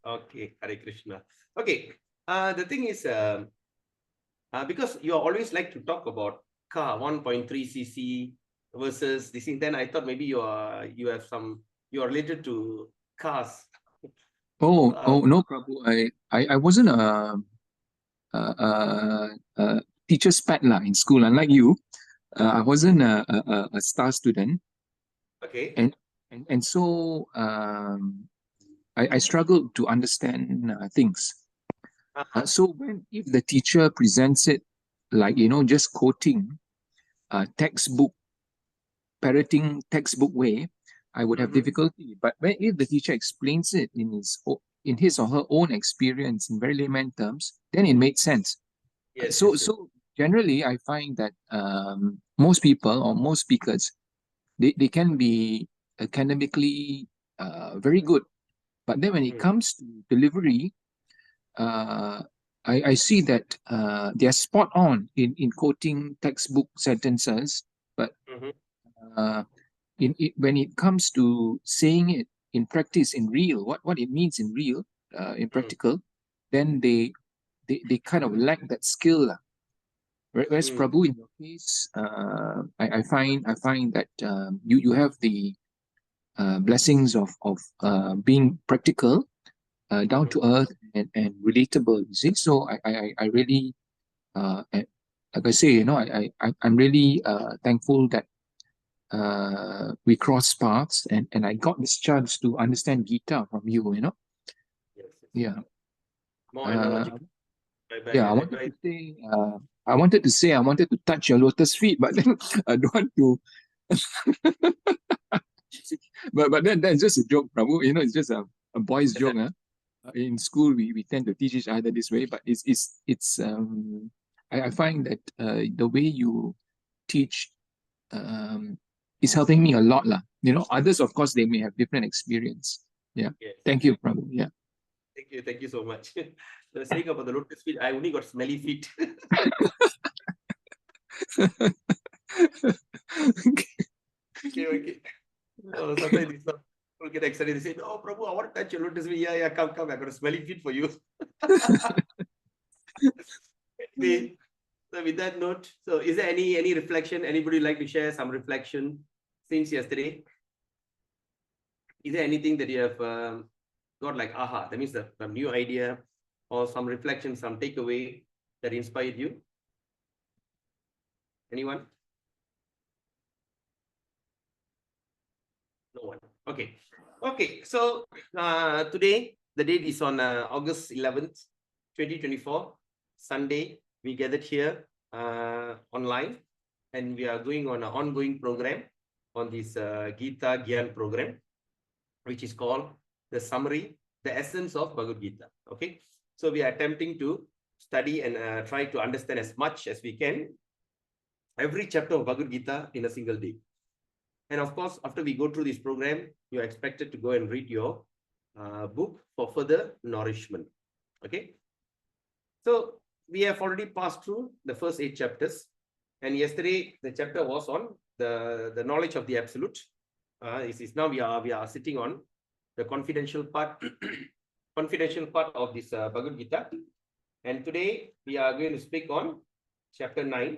Okay, Hare Krishna. Okay, the thing is, because you always like to talk about car 1.3 cc versus this thing, then I thought maybe you are related to cars. So, Oh, no, Prabhu. I wasn't a teacher's pet lah in school. Unlike you, I wasn't a star student, okay. and so I struggled to understand things. Uh-huh. So if the teacher presents it like just quoting textbook parroting textbook way, I would have Mm-hmm. difficulty. But if the teacher explains it in his or her own experience in very layman terms, then it made sense. Yes, So yes, yes. so generally, I find that most people or most speakers they can be academically very good, but then when it Mm-hmm. comes to delivery, uh, I see that they are spot on in quoting textbook sentences, but Mm-hmm. uh, when it comes to saying it in practice, in real, what it means in real, in practical, then they kind of lack that skill. Lah. Whereas Mm-hmm. Prabhu, in your case, I find that you have the blessings of being practical, down Mm-hmm. to earth, and relatable. You see, so I really like I say, I'm really thankful that we crossed paths, and I got this chance to understand Gita from you. Yes, yes. Yeah. More Uh, analogical. yeah, I wanted to say, I wanted to touch your lotus feet, but then I don't want to. But then that's just a joke, Prabhu. It's just a boy's Yes, joke. Huh? In school, we tend to teach each other this way, but I find that the way you teach um, is helping me a lot, lah. Others, of course, they may have different experience. Yeah. yes. Thank you, Prabhu. Yeah. Thank you so much. So saying about the lotus feet, I only got smelly feet. Okay, okay. So sometimes these people get excited. They say, "No, Prabhu, I want to touch your lotus feet." Yeah, yeah, come, come. I got a smelly feet for you. Anyway, so with that note, so is there any reflection? Anybody like to share some reflection since yesterday? Is there anything that you have got like aha? That means the some new idea or some reflection, some takeaway that inspired you? Anyone? No one. Okay. Okay. So today the date is on August 11th, 2024, Sunday. We gathered here online, and we are going on an ongoing program on this Gita Gyan program, which is called the summary, the essence of Bhagavad Gita. Okay. So we are attempting to study and try to understand as much as we can every chapter of Bhagavad Gita in a single day. And of course, after we go through this program, you're expected to go and read your book for further nourishment. Okay. So we have already passed through the first 8 chapters. And yesterday, the chapter was on the knowledge of the absolute. Now we are sitting on the confidential part, confidential part of this Bhagavad Gita. And today we are going to speak on chapter 9.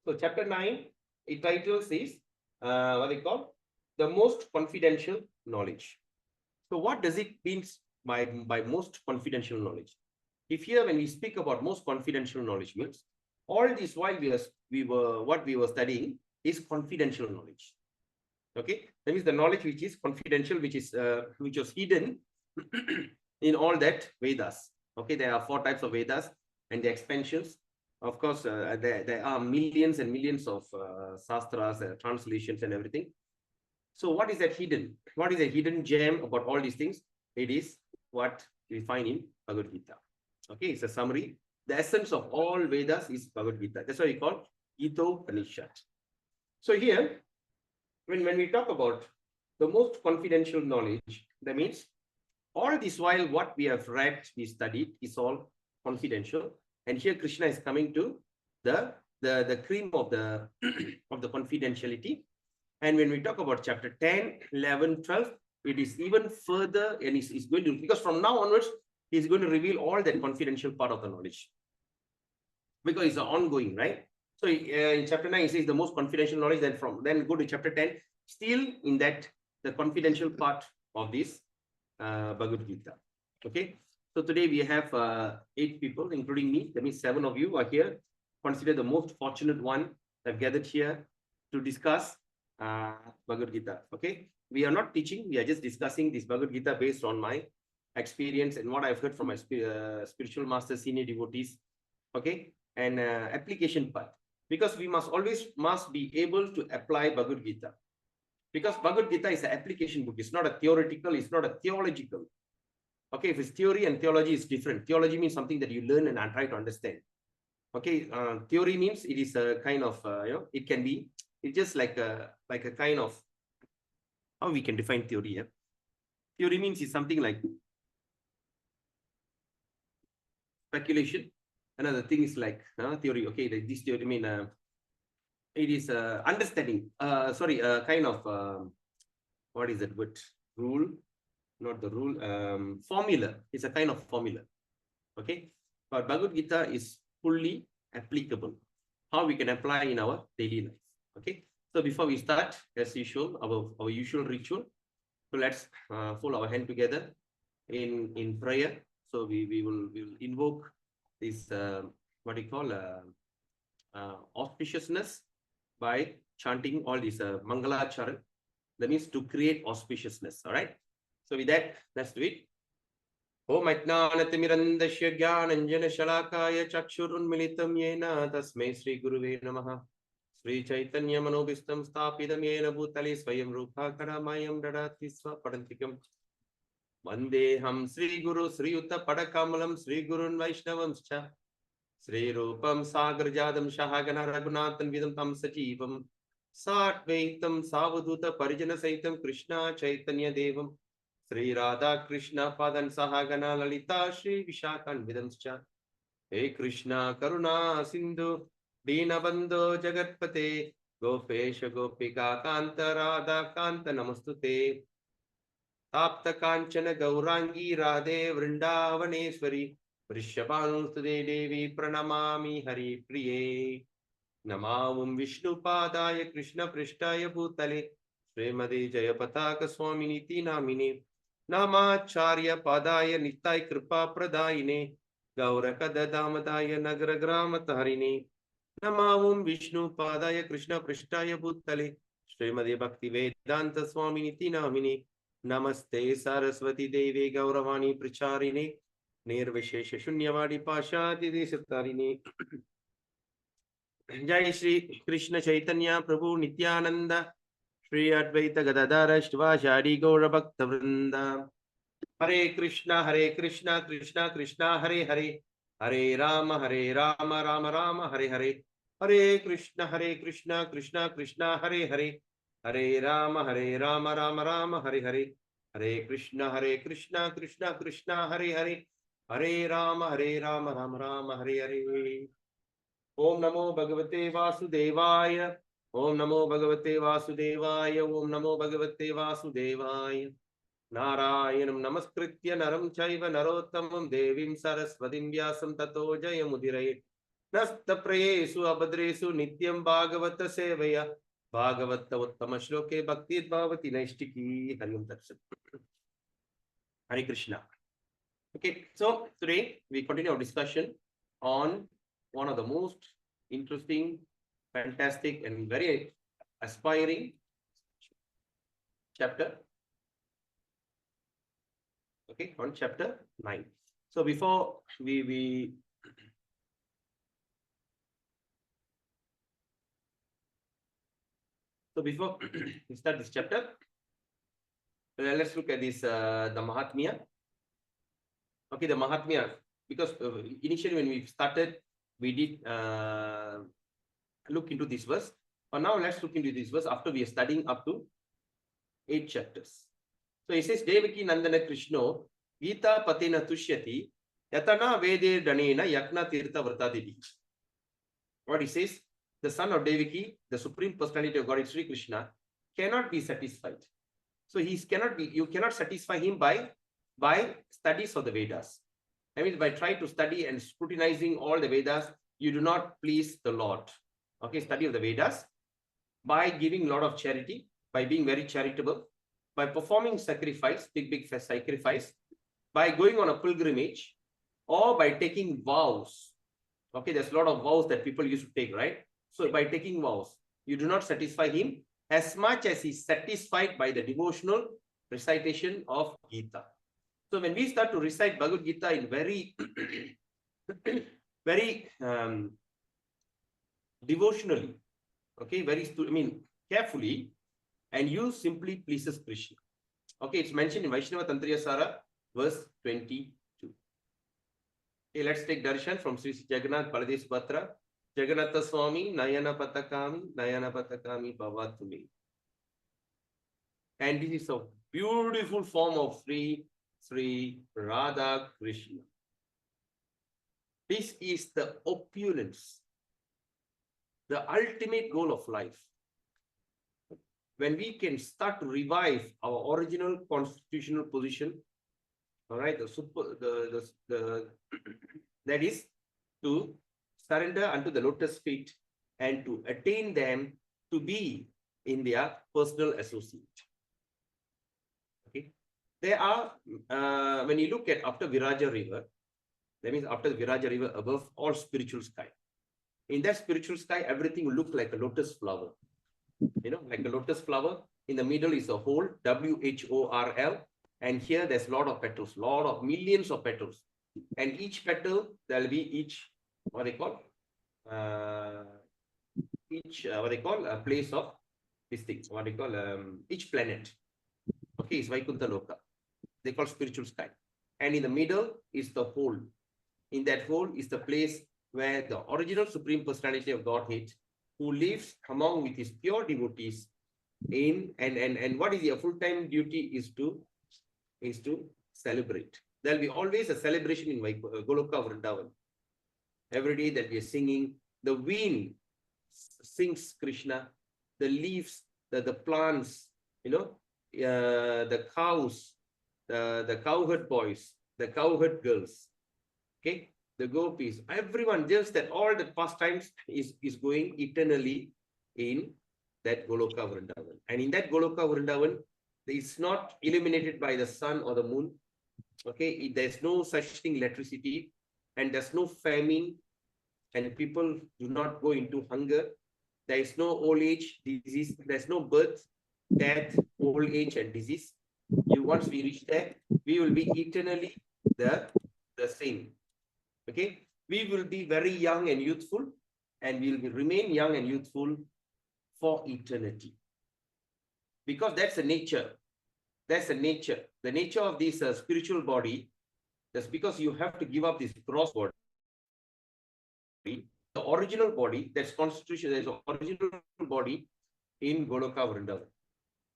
So chapter 9, it titles is what they call the most confidential knowledge. So what does it mean by most confidential knowledge? If here when we speak about most confidential knowledge means all this while we were studying is confidential knowledge. Okay, that means the knowledge which is confidential, which was hidden in all that Vedas. Okay, there are 4 types of Vedas and the expansions. Of course, there are millions and millions of sastras, translations, and everything. So, what is that hidden? What is a hidden gem about all these things? It is what we find in Bhagavad Gita. Okay, it's a summary. The essence of all Vedas is Bhagavad Gita. That's why we call Gita Upanishad. So here, when we talk about the most confidential knowledge, that means all this while what we have read, we studied is all confidential. And here Krishna is coming to the cream of the of the confidentiality. And when we talk about chapter 10, 11, 12, it is even further, and is going to, because from now onwards, he's going to reveal all that confidential part of the knowledge. Because it's ongoing, right? So in chapter 9, he says the most confidential knowledge, then go to chapter 10, still in that, the confidential part of this Bhagavad Gita. Okay. So today we have 8 people, including me. That means 7 of you are here. Consider the most fortunate one that gathered here to discuss Bhagavad Gita. Okay. We are not teaching. We are just discussing this Bhagavad Gita based on my experience and what I've heard from my spiritual masters, senior devotees. Okay. And application part. Because we must be able to apply Bhagavad Gita. Because Bhagavad Gita is an application book. It's not a theoretical. It's not a theological. Okay, if it's theory and theology is different. Theology means something that you learn and try to understand. Okay, theory means it is a kind of, it can be, it's just like a kind of, how we can define theory. Yeah? Theory means it's something like speculation. Another thing is like theory. Okay, this theory mean it is understanding. Kind of, what is that word? Rule. Not the rule, formula. It's a kind of formula. Okay. But Bhagavad Gita is fully applicable. How we can apply in our daily life. Okay. So before we start, as usual, our usual ritual. So let's fold our hand together in prayer. So we will invoke this what we call auspiciousness by chanting all these Mangala Charan. That means to create auspiciousness. All right. So with that, let's do it. Om Ajnanatimirandasya Gyananjana Shalakaya Chakshurunmilitam Yena Tasmai Sri Guruve Namaha Sri Chaitanya Manobhistam Stapidam Yena Bhutale Swayam Rupa Karamayam Dadati Swapadantikam Vandeham Sri Guru Sri Uta Padakamalam Sri Gurun Vaishnavamscha Sri Rupam Sagarjadam Shahagana Raghunathan Vidam Tam Sajivam Satvaitam Savaduta Parijana Saitam Krishna Chaitanya Devam Sri Radha Krishna Padan Sahagana Lalita Shri Vishakan Vidamscha Hey Krishna Karuna Sindhu Dinabandho Jagatpate Gopesha Gopika Kanta Radha Kanta Namastute Tapta Kanchana Gaurangi Radhe Vrindavaneshwari Vrishabhanustude Devi Pranamami Hari Priye Namam Vishnu Padaya Krishna Prishtaya Bhutale Srimadi Jayapataka Swaminiti Namine Namacharya Padaya Nitai Kripa Pradayine Gaurakada Damadaya Nagara Gramatarine Namam Vishnu Padaya Krishna Prishtaya Bhutale Srimadi Bhakti Vedanta Swaminiti Namine Namaste Saraswati Devi Gauravani Pracharine Nirvishesha Shunyavadi Pashati Desatarine Jai Shri Krishna Chaitanya Prabhu Nityananda Shri Advaita Gadadara Shivashadi Gaura Bhakta Vrinda Hare Krishna Krishna Krishna Hare Hare Hare Rama Rama Rama Hare Hare Hare Krishna Krishna Krishna Hare Hare Hare Rama Rama Rama Hare Hare Hare Krishna Krishna Krishna Hare Hare Hare Rama Rama Rama Hare Hare Om Namo Bhagavate Vasudevaya Om Namo Bhagavate Vasudevaya Om Namo Bhagavate Vasudevaya Narayanam Namaskritya Naram Chaiva Narottamam Devim Saraswatim Vyasam Tato Jayamudiraye Nasta Prayesu Abhadresu Nityam Bhagavata Sevaya Bhagavata Uttama Shloke Bhakti Bhavati Naishtiki Harium Tatsat Hare Krishna. Okay, so today we continue our discussion on one of the most interesting, fantastic, and very aspiring chapter. Okay, on chapter 9. So before we start this chapter, let's look at this the Mahatmya. Okay, the Mahatmya, because initially when we started, we did look into this verse. But now let's look into this verse after we are studying up to 8 chapters. So it says, Devaki Nandana Krishno, Gita Patina Tushyati, Yatana Vede Danena Yakna Tirtha Vrtadidi. What he says, the son of Devaki, the Supreme Personality of God, Sri Krishna, cannot be satisfied. So you cannot satisfy him by studies of the Vedas. I mean, by trying to study and scrutinizing all the Vedas, you do not please the Lord. Okay, study of the Vedas, by giving a lot of charity, by being very charitable, by performing sacrifice, big sacrifice, by going on a pilgrimage, or by taking vows. Okay, there's a lot of vows that people used to take, right? So by taking vows, you do not satisfy him as much as he's satisfied by the devotional recitation of Gita. So when we start to recite Bhagavad Gita in very, very devotionally, okay, carefully, and you simply pleases Krishna. Okay, it's mentioned in Vaishnava Tantriya Sara, verse 22. Okay, let's take darshan from Sri Jagannath Baladev Batra. Jagannatha Swami, Nayana Patakami Bhavatumi. And this is a beautiful form of Sri Radha Krishna. This is the opulence, the ultimate goal of life. When we can start to revive our original constitutional position, all right, that is to surrender unto the lotus feet and to attain them to be in their personal associate. Okay, there are, when you look at after Viraja river, that means after the Viraja river, above all spiritual sky. In that spiritual sky, everything will look like a lotus flower. You know, like a lotus flower. In the middle is a hole, WHORL. And here there's a lot of petals, millions of petals. And each petal, there'll be what they call a place of this thing, each planet. Okay, is Vaikuntha Loka. They call spiritual sky. And in the middle is the hole. In that hole is the place where the original Supreme Personality of Godhead, who lives among with his pure devotees, and what is their full-time duty is to celebrate. There'll be always a celebration in Goloka Vrindavan. Every day that we are singing, the wind sings Krishna, the leaves, the plants, the cows, the cowherd boys, the cowherd girls, okay, the gopis, everyone, just that all the pastimes is going eternally in that Goloka Vrindavan. And in that Goloka Vrindavan, it's not illuminated by the sun or the moon. Okay, there's no such thing, electricity, and there's no famine, and people do not go into hunger. There is no old age, disease. There's no birth, death, old age, and disease. Once we reach there, we will be eternally the same. Okay, we will be very young and youthful, and we will remain young and youthful for eternity. Because that's the nature. That's the nature. The nature of this spiritual body. That's because you have to give up this gross body. The original body, that's constitution, there's an original body in Goloka Vrindavan.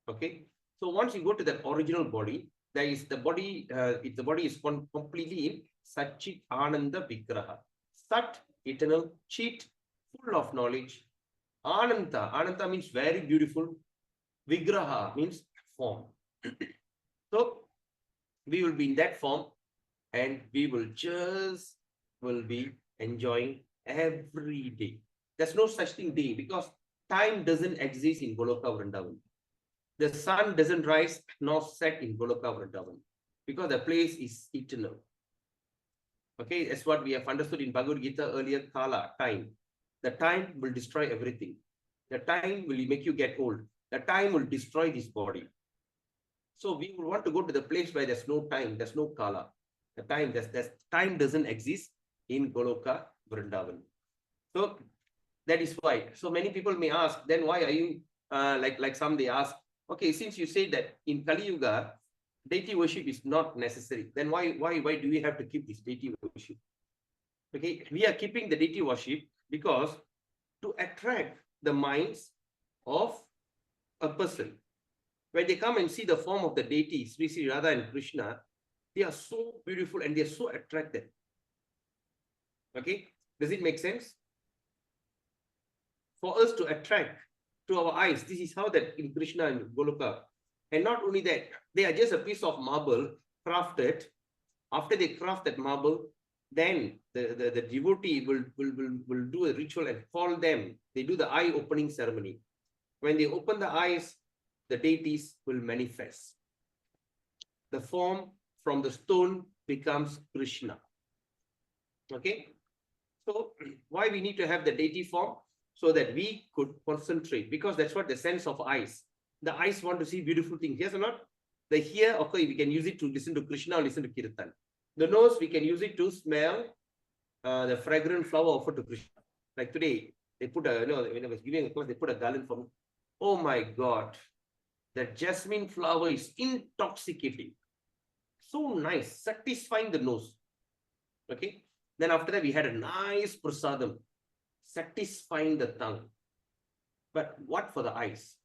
Okay. So once you go to that original body, there is the body, the body is completely in Satchit Ananda Vigraha. Sat, eternal, Chit, full of knowledge. Ananta means very beautiful. Vigraha means form. So we will be in that form, and we will be enjoying every day. There's no such thing day, because time doesn't exist in Goloka Vrindavan. The sun doesn't rise nor set in Goloka Vrindavan, because the place is eternal. Okay, that's what we have understood in Bhagavad Gita earlier. Kala, time. The time will destroy everything. The time will make you get old. The time will destroy this body. So we will want to go to the place where there's no time, there's no Kala. The time, time doesn't exist in Goloka Vrindavan. So that is why. So many people may ask, then why are you, like some they ask, okay, since you say that in Kali Yuga, deity worship is not necessary, then why do we have to keep this deity worship? Okay, we are keeping the deity worship because to attract the minds of a person. When they come and see the form of the deity, Sri Radha and Krishna, they are so beautiful and they are so attracted. Okay, does it make sense? For us to attract to our eyes, this is how that in Krishna and Goloka, And not only that, they are just a piece of marble crafted. After they craft that marble, then the devotee will do a ritual and call them. They do the eye opening ceremony. When they open the eyes, the deities will manifest. The form from the stone becomes Krishna. Okay. So why we need to have the deity form? So that we could concentrate, because that's what the sense of eyes. The eyes want to see beautiful things, yes or not? The ear, okay, we can use it to listen to Krishna or listen to Kirtan. The nose, we can use it to smell the fragrant flower offered to Krishna. Like today, they put a, when I was giving a class, they put a garland for me. Oh my God, that jasmine flower is intoxicating. So nice, satisfying the nose. Okay. Then after that, we had a nice prasadam, satisfying the tongue. But what for the eyes?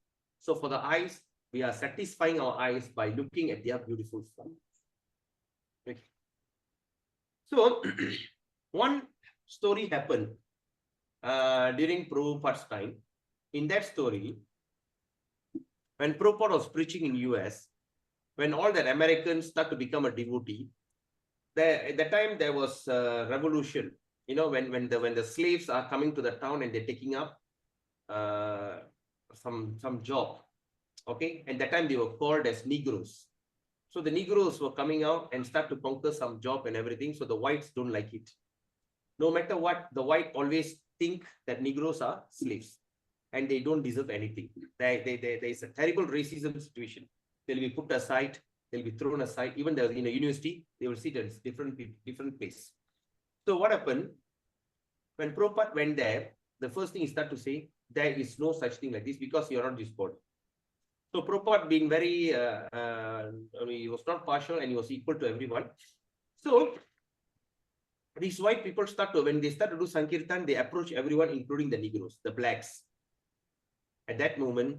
So for the eyes, we are satisfying our eyes by looking at their beautiful form. Okay. So one story happened during Prabhupada's time. In that story, when Prabhupada was preaching in US, when all the Americans start to become a devotee, at that time there was a revolution. You know, when the slaves are coming to the town and they're taking up some job. Okay, and that time they were called as Negroes. So the Negroes were coming out and start to conquer some job and everything. So the whites don't like it. No matter what, the white always think that Negroes are slaves and they don't deserve anything. There is a terrible racism situation. They'll be put aside, they'll be thrown aside. Even in a university, they will sit at different place. So what happened? When Prabhupada went there, the first thing he started to say, there is no such thing like this because you are not this God. So Prabhupada being very, he was not partial and he was equal to everyone. So these white people when they start to do Sankirtan, they approach everyone, including the Negroes, the blacks. At that moment,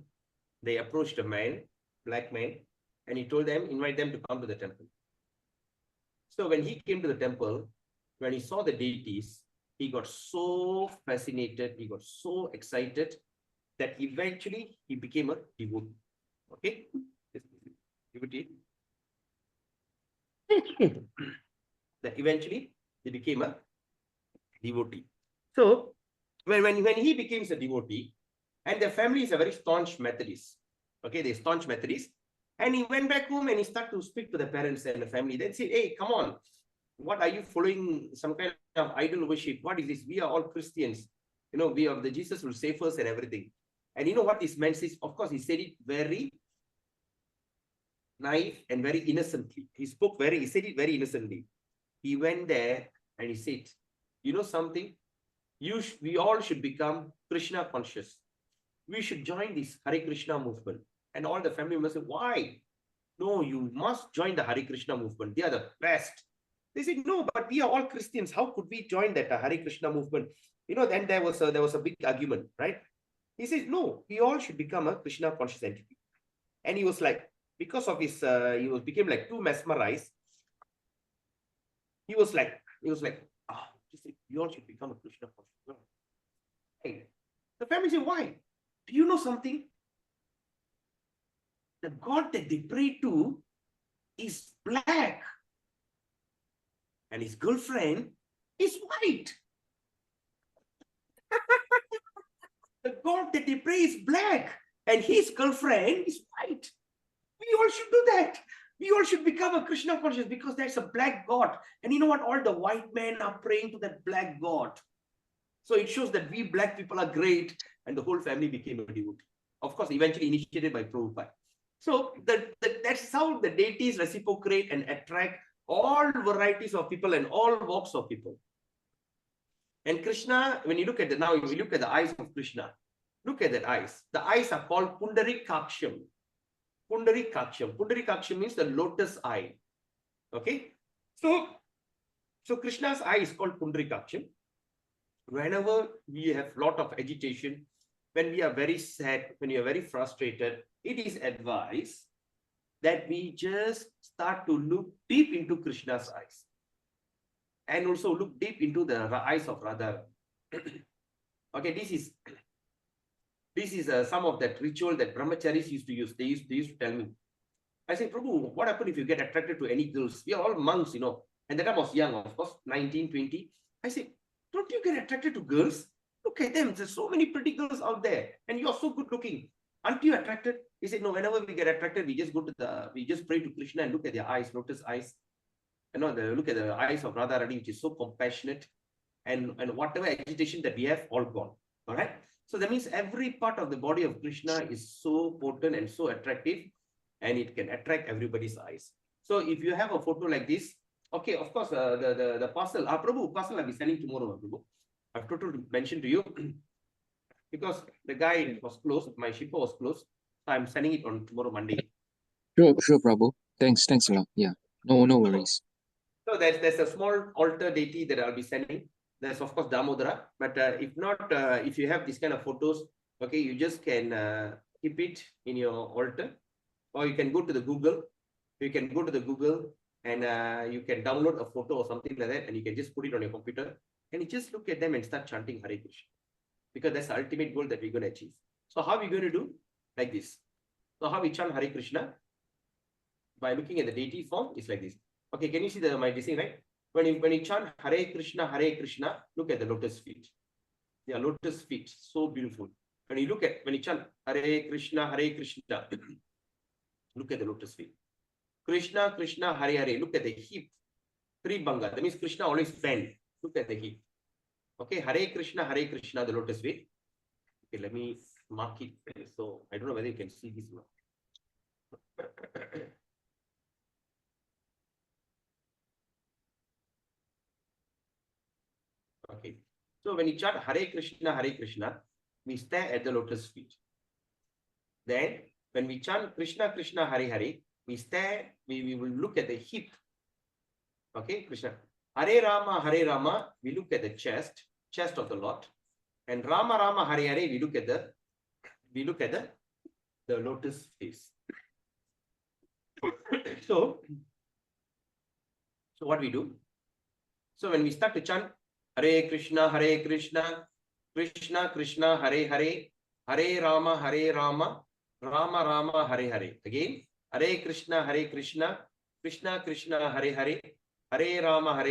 they approached a man, black man, and he told them, invite them to come to the temple. So when he came to the temple, when he saw the deities, he got so fascinated, he got so excited that eventually he became a devotee. Okay? Devotee. That eventually he became a devotee. So when he became a devotee, and the family is a very staunch Methodist. Okay, they're staunch Methodist. And he went back home and he started to speak to the parents and the family. They said, hey, come on. What are you following? Some kind of idol worship? What is this? We are all Christians. You know, we are the Jesus will save us and everything. And you know what this man says? Of course, he said it very naive and very innocently. He said it very innocently. He went there and he said, you know something? We all should become Krishna conscious. We should join this Hare Krishna movement. And all the family members said, why? No, you must join the Hare Krishna movement. They are the best. They said, no, but we are all Christians. How could we join that Hare Krishna movement? You know, then there was a big argument, right? He says, no, we all should become a Krishna conscious entity. And he was like, because of his, became like too mesmerized. He was like, you all should become a Krishna conscious. Hey, the family said, why? Do you know something? The God that they pray to is black. And his girlfriend is white. The God that they pray is black. And his girlfriend is white. We all should do that. We all should become a Krishna conscious because there's a black God. And you know what? All the white men are praying to that black God. So it shows that we black people are great. And the whole family became a devotee. Of course, eventually initiated by Prabhupada. So that's how the deities reciprocate and attract all varieties of people and all walks of people. And Krishna, when you look at the eyes of Krishna, look at the eyes. The eyes are called Pundarikaksham. Pundarikaksham. Pundarikaksham means the lotus eye. Okay. So Krishna's eye is called Pundarikaksham. Whenever we have a lot of agitation, when we are very sad, when we are very frustrated, it is advised that we just start to look deep into Krishna's eyes and also look deep into the eyes of Radha. Okay, this is some of that ritual that brahmacharis used to use. They used to tell me, I say, Prabhu, what happened if you get attracted to any girls? We are all monks, And that time I was young, of course, 19, 20. I say, don't you get attracted to girls? Look at them. There's so many pretty girls out there. And you're so good looking. Aren't you attracted? He said, no, whenever we get attracted, we just pray to Krishna and look at their eyes, lotus eyes. Look at the eyes of Radharani, which is so compassionate. And whatever agitation that we have, all gone. All right. So that means every part of the body of Krishna is so potent and so attractive, and it can attract everybody's eyes. So if you have a photo like this, okay, of course, the parcel, Prabhu, parcel I'll be sending tomorrow, Prabhu. I've totally mentioned to you because the guy was closed, my shipper was closed. So I'm sending it on tomorrow, Monday. Sure, Prabhu. Thanks a lot. Yeah, no worries. So there's a small altar deity that I'll be sending. There's of course Damodara, but if not, if you have this kind of photos, okay, you just can keep it in your altar, or you can go to the Google. You can go to the Google and you can download a photo or something like that, and you can just put it on your computer, and you just look at them and start chanting Hare Krishna, because that's the ultimate goal that we're going to achieve. So how are we going to do? Like this. So how we chant Hare Krishna? By looking at the deity form, it's like this. Okay, can you see my design, right? When you chant Hare Krishna, look at the lotus feet. They are lotus feet, so beautiful. When you chant Hare Krishna, look at the lotus feet. Krishna, Krishna, Hare Hare, look at the hip. Tribhanga, that means Krishna always bend. Look at the hip. Okay, Hare Krishna, the lotus feet. Okay, let me mark it. So I don't know whether you can see this one. Okay, so when you chant Hare Krishna, we stare at the lotus feet. Then when we chant Krishna, Krishna, Hare Hare, we will look at the hip. Okay, Krishna. Hare Rama, we look at the chest of the Lord. And Rama Rama, Hare Hare, we look at the lotus face. So what we do? So when we start to chant Hare Krishna, Krishna Krishna, Hare Hare, Hare Rama, Rama Rama, Hare Hare. Again, Hare Krishna, Krishna Krishna, Hare Hare, Hare Rama,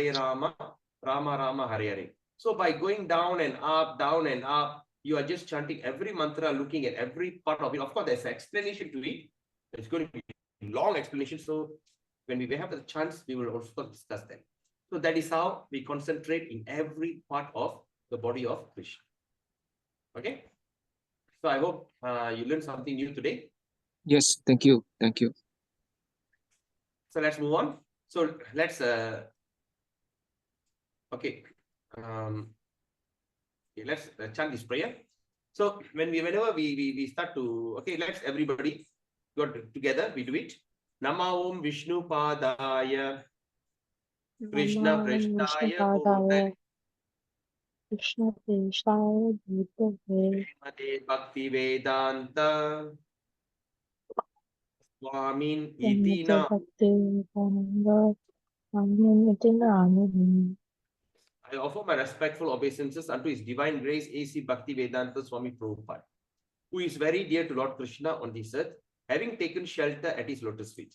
Rama Rama, Hare Hare. So by going down and up, you are just chanting every mantra, looking at every part of it. Of course, there's an explanation to it. It's going to be a long explanation. So when we have the chance, we will also discuss that. So that is how we concentrate in every part of the body of Krishna. Okay. So I hope you learned something new today. Yes, thank you. So let's move on. So let's okay. Let's chant this prayer. So whenever we start to, okay, let's everybody go together. We do it. Nama Om Vishnu Padaya Krishna Prashtaya Bhutale Krishna Prashtaya Bhutale Srimate Bhakti Vedanta Swamin Iti Nam. I offer my respectful obeisances unto His Divine Grace A.C. Bhakti Vedanta Swami Prabhupada, who is very dear to Lord Krishna on this earth, having taken shelter at His lotus feet.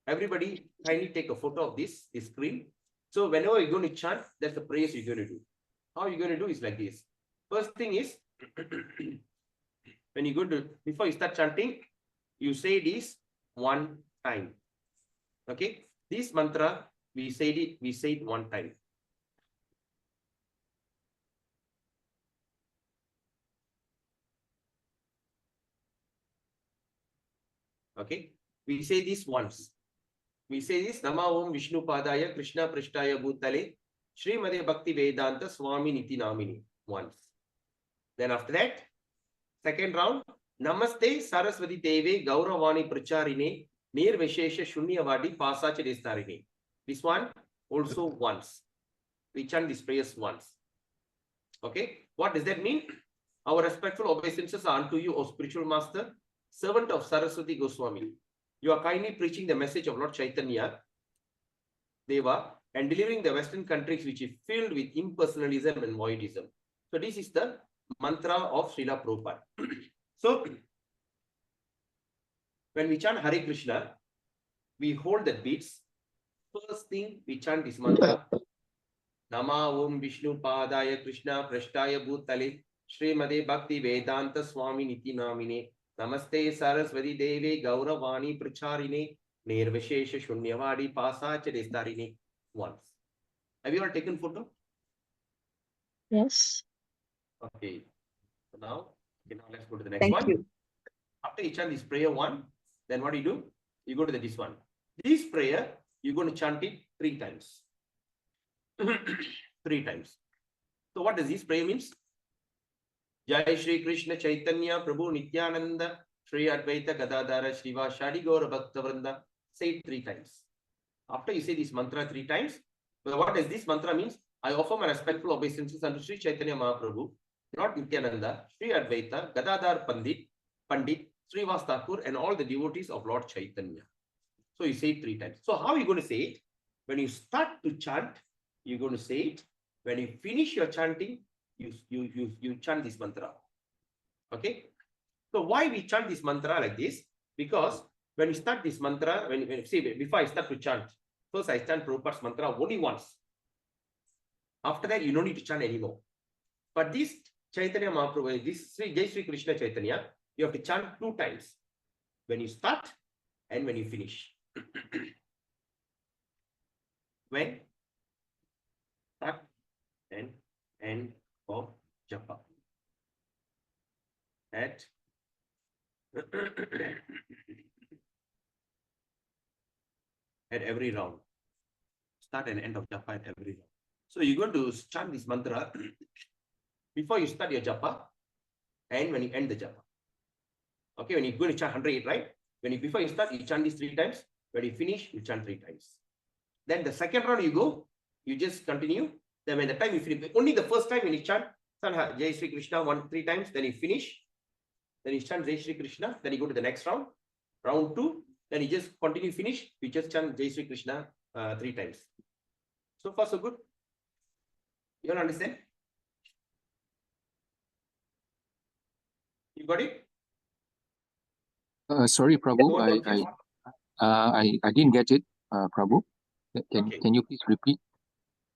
Everybody, kindly take a photo of this screen. So whenever you're going to chant, that's the prayers you're going to do. How you're going to do is like this. First thing is, when you go to, before you start chanting, you say this one time. Okay, this mantra we say it one time. Okay, we say this once. We say this Nama Om Vishnu Padaya Krishna Prashtaya Bhutale Srimate Bhakti Vedanta Swami Niti Namini once. Then after that, second round, Namaste Saraswati Deve Gauravani Pracharine Nirvishesha Shunyavadi Pasachadestarine. This one also once. We chant these prayers once. Okay, what does that mean? Our respectful obeisances are unto you, O spiritual master, servant of Saraswati Goswami. You are kindly preaching the message of Lord Chaitanya Deva and delivering the Western countries which is filled with impersonalism and voidism. So this is the mantra of Srila Prabhupada. So when we chant Hare Krishna, we hold the beats. First thing we chant this mantra. Nama Om Vishnu Padaya Krishna Prashtaya Bhutale Srimade Bhakti Vedanta Swami Niti Namine Namaste Saraswati Deve Gauravani Pracharine Nirvishesha Shunyavadi Pasacha Destarine. Once. Have you all taken photo? Yes. Okay. So now let's go to the next Thank one. you. After you chant this prayer one, then what do? You go to this one. This prayer, you're going to chant it 3 times. 3 times. So what does this prayer means? Jai Shri Krishna Chaitanya Prabhu Nityananda Shri Advaita Gadadhara Shiva Shadi Gaura Bhakta Vrinda. Say it 3 times. After you say this mantra 3 times, well, what does this mantra means? I offer my respectful obeisances unto Shri Chaitanya Mahaprabhu, Lord Nityananda, Shri Advaita, Gadadhar Pandit, Srivas Thakur, and all the devotees of Lord Chaitanya. So you say it 3 times. So how are you going to say it? When you start to chant, you're going to say it. When you finish your chanting, you chant this mantra. Okay. So why we chant this mantra like this? Because when you start this mantra, before I start to chant, first I chant Prabhupada's mantra only once. After that, you don't need to chant anymore. But this Chaitanya Mahaprabhu, this Jai Sri Krishna Chaitanya, you have to chant 2 times. When you start and when you finish. When start and end of japa. At every round. Start and end of japa at every round. So you're going to chant this mantra before you start your japa and when you end the japa. Okay, when you're going to chant 108, right? Before you start, you chant this 3 times. When you finish, you chant 3 times. Then the second round you go, you just continue. Then when the time you finish, only the first time when you chant Jai Sri Krishna 3 times, then you finish. Then you chant Jai Sri Krishna, then you go to the next round, round 2, then you just continue, finish, you just chant Jai Sri Krishna 3 times. So far, so good. You all understand? You got it? Sorry, Prabhu, I didn't get it, Prabhu. Can you please repeat?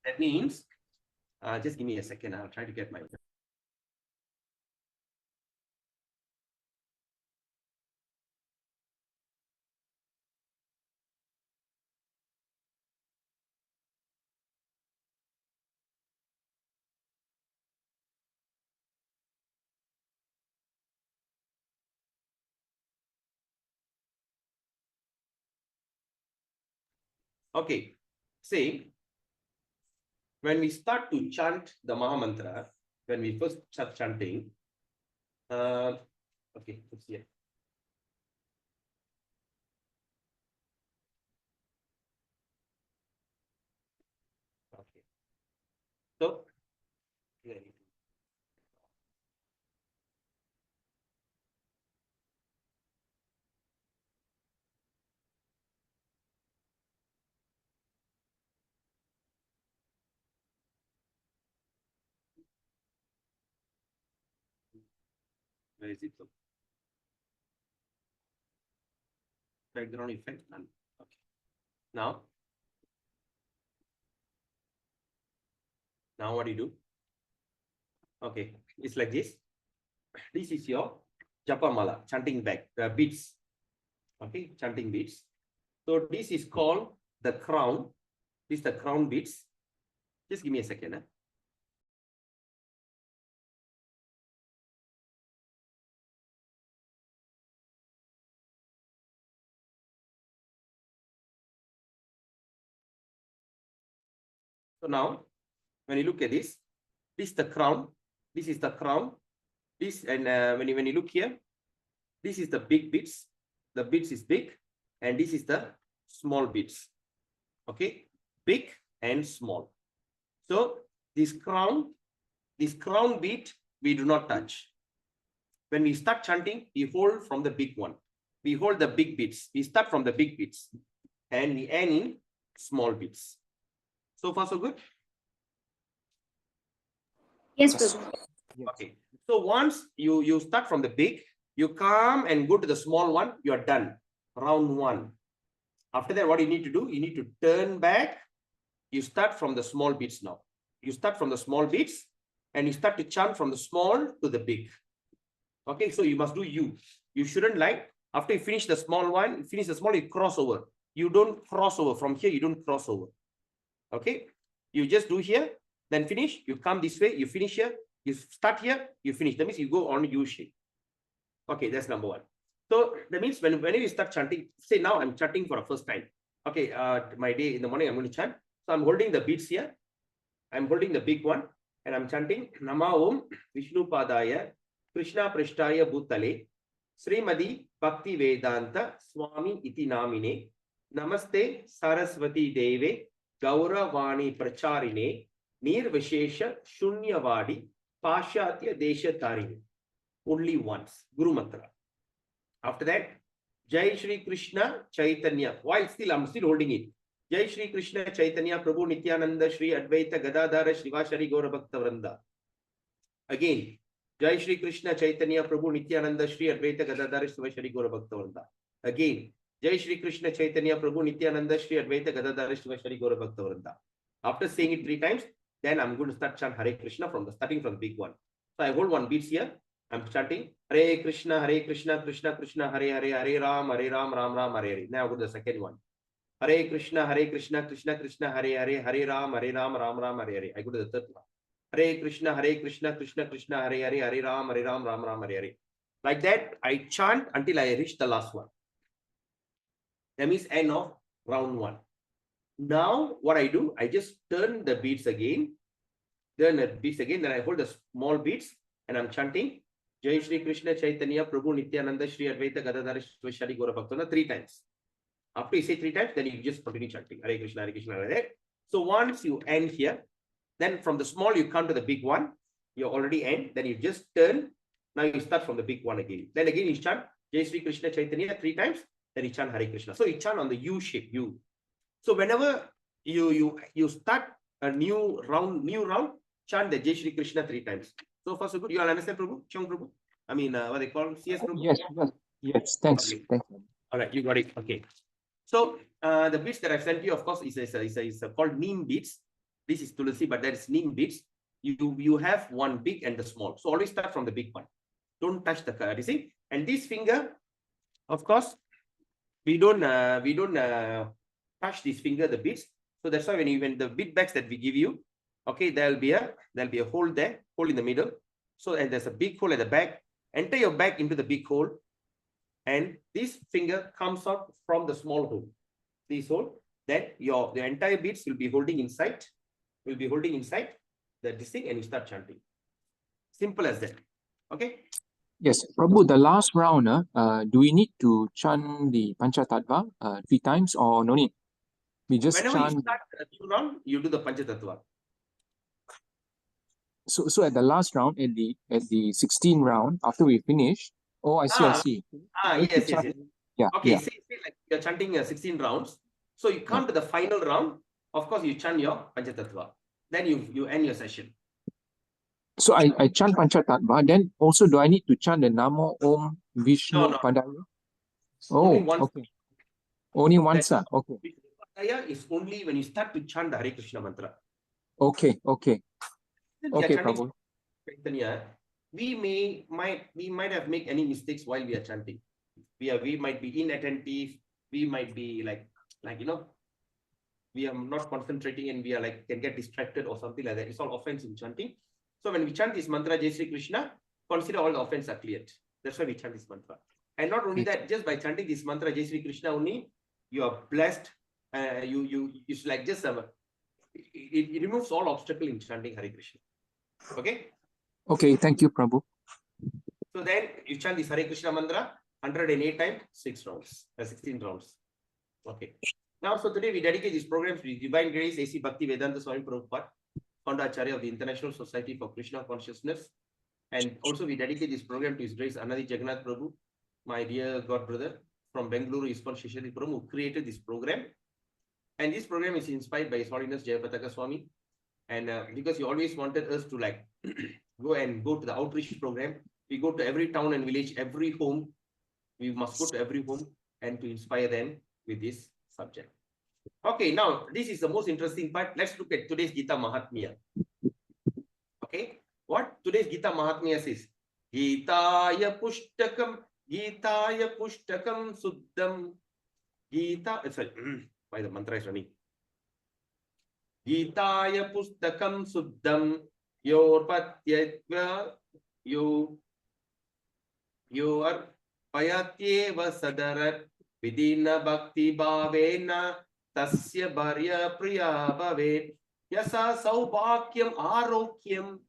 That means, just give me a second. I'll try to get my. Okay, say, when we start to chant the Maha Mantra, when we first start chanting, okay, let's see. Okay. So, where is it? Background effect, none. Okay. Now what do you do? Okay, it's like this. This is your japa mala, chanting bag, beads. Okay, chanting beads. So this is called the crown. This is the crown beads. Just give me a second. So now, when you look at this is the crown. This is the crown. This, and when you look here, this is the big beads. The beads is big, and this is the small beads. Okay, big and small. So this crown bead we do not touch. When we start chanting, we hold from the big one. We hold the big beads. We start from the big beads, and we end in small beads. So far, so good. Yes, Prabhu. Okay. So once you start from the big, you come and go to the small one, you are done. Round 1. After that, what you need to do, you need to turn back. You start from the small beats now. You start from the small beats and you start to chant from the small to the big. Okay, so you must do you. You shouldn't like, after you finish the small one, finish the small, you cross over. You don't cross over. From here, you don't cross over. Okay, you just do here, then finish. You come this way, you finish here. You start here, you finish. That means you go on U shape. Okay, that's number one. So that means whenever you start chanting, say now I'm chanting for the first time. Okay, my day in the morning, I'm going to chant. So I'm holding the beats here. I'm holding the big one and I'm chanting Nama Om Vishnu Padaya Krishna Prishtaya Bhutale Srimadi Bhakti Vedanta Swami Iti Namine Namaste Saraswati Deve Gauravani Pracharine Nirvishesha Shunyavadi Pashatya Desha Tarini. Only once. Guru Mantra. After that, Jai Shri Krishna Chaitanya. While still, I'm still holding it. Jai Shri Krishna Chaitanya Prabhu Nityananda Shri Advaita Gadadhara Shivashari Gaura Bhakta Vranda. Again, Jai Shri Krishna Chaitanya Prabhu Nityananda Shri Advaita Gadadhara Shivashari Gaura Bhakta Vranda. Again, Jai Shri Krishna Chaitanya Prabhu Nityananda Shri Advaita Gadadhara Shivashari Gaura Bhakta Vranda. After saying it 3 times, then I'm going to start chant Hare Krishna starting from the big one. So I hold one beats here. I'm chanting Hare Krishna, Krishna Krishna, Hare Hare, Hare Ram, Ram Ram, Hare Hare. Now I go to the second one. Hare Krishna, Krishna Krishna, Hare Hare, Hare Ram, Ram Ram, Hare Hare. I go to the third one. Hare Krishna, Krishna Krishna, Hare Hare, Hare Ram, Ram Hare Hare. Like that, I chant until I reach the last one. That means end of round 1. Now, what I do, I just turn the beats again. Then I hold the small beats and I'm chanting Jai Shri Krishna Chaitanya Prabhu Nityananda Shri Advaita Gadadhara Shivashari Gaura Bhakta 3 times. After you say 3 times, then you just continue chanting Hare Krishna, Hare Hare. So once you end here, then from the small you come to the big one. You already end. Then you just turn. Now you start from the big one again. Then again you chant Jai Shri Krishna Chaitanya 3 times. Then you chant Hare Krishna. So you chant on the U shape. U. So whenever you start a new round, chant the Jai Shri Krishna 3 times. So far so good. You all understand, Prabhu? Chong Prabhu? I mean, what they call CS Prabhu? Yes. Thanks. Okay. Thanks. All right, you got it. Okay. So the beats that I've sent you, of course, is called neem beats. This is Tulasi, but that is neem beats. You have one big and the small. So always start from the big one. Don't touch the card. You see? And this finger, of course, we don't touch this finger, the beats. So that's why when the beat bags that we give you, okay, there'll be a hole there, hole in the middle. So and there's a big hole at the back. Enter your bag into the big hole. And this finger comes out from the small hole. This hole, then the entire beats will be holding inside. This thing, and you start chanting. Simple as that. Okay. Yes, Prabhu, the last round, do we need to chant the Panchatattva 3 times or no need? We just Whenever chant. You start a new round, you do the Panchatattva. So at the last round, at the 16th round, after we finish, I see. Yes. Yeah. Okay, yeah. say like you're chanting 16 rounds. So you come to the final round. Of course, you chant your Panchatattva. Then you end your session. So I chant Panchatattva. Then also, do I need to chant the Namo Om Vishnu Padaya? Only once. Okay. Only once. Okay. Vishnu Padaya is only when you start to chant the Hare Krishna mantra. Okay. Okay, Prabhu. Prabhu. We might have made any mistakes while we are chanting. We might be inattentive. We might be like we are not concentrating and we are can get distracted or something like that. It's all offense in chanting. So when we chant this mantra, Jai Shri Krishna, consider all the offense are cleared. That's why we chant this mantra. And not only that, just by chanting this mantra, Jai Shri Krishna only, you are blessed. It's like just it removes all obstacle in chanting Hare Krishna. Okay. Okay. Thank you, Prabhu. So then you chant this Hare Krishna mantra 108 times, 16 rounds. Okay. Now, so today we dedicate this program to Divine Grace A.C. Bhakti Vedanta Swami Prabhupada, founder Acharya of the International Society for Krishna Consciousness. And also we dedicate this program to His Grace Anadi Jagannath Prabhu, my dear God brother from Bengaluru, ISKCON Shishari Prabhu, who created this program. And this program is inspired by His Holiness Jayapataka Swami. And because he always wanted us to go to the outreach program, we go to every town and village, every home. We must go to every home and to inspire them with this subject. Okay, now this is the most interesting part. Let's look at today's Gita Mahatmya. Okay, what today's Gita Mahatmya says? Gitaya Pushtakam Suddham. Gita, sorry, why the mantra is running? Gitaya Pustakam Suddham Yorpatyatva Yor Payatyeva Sadarat Vidina Bhakti Bhavena Tasya Bharya Priya Bhavet Yasa Saubhakyam Arokyam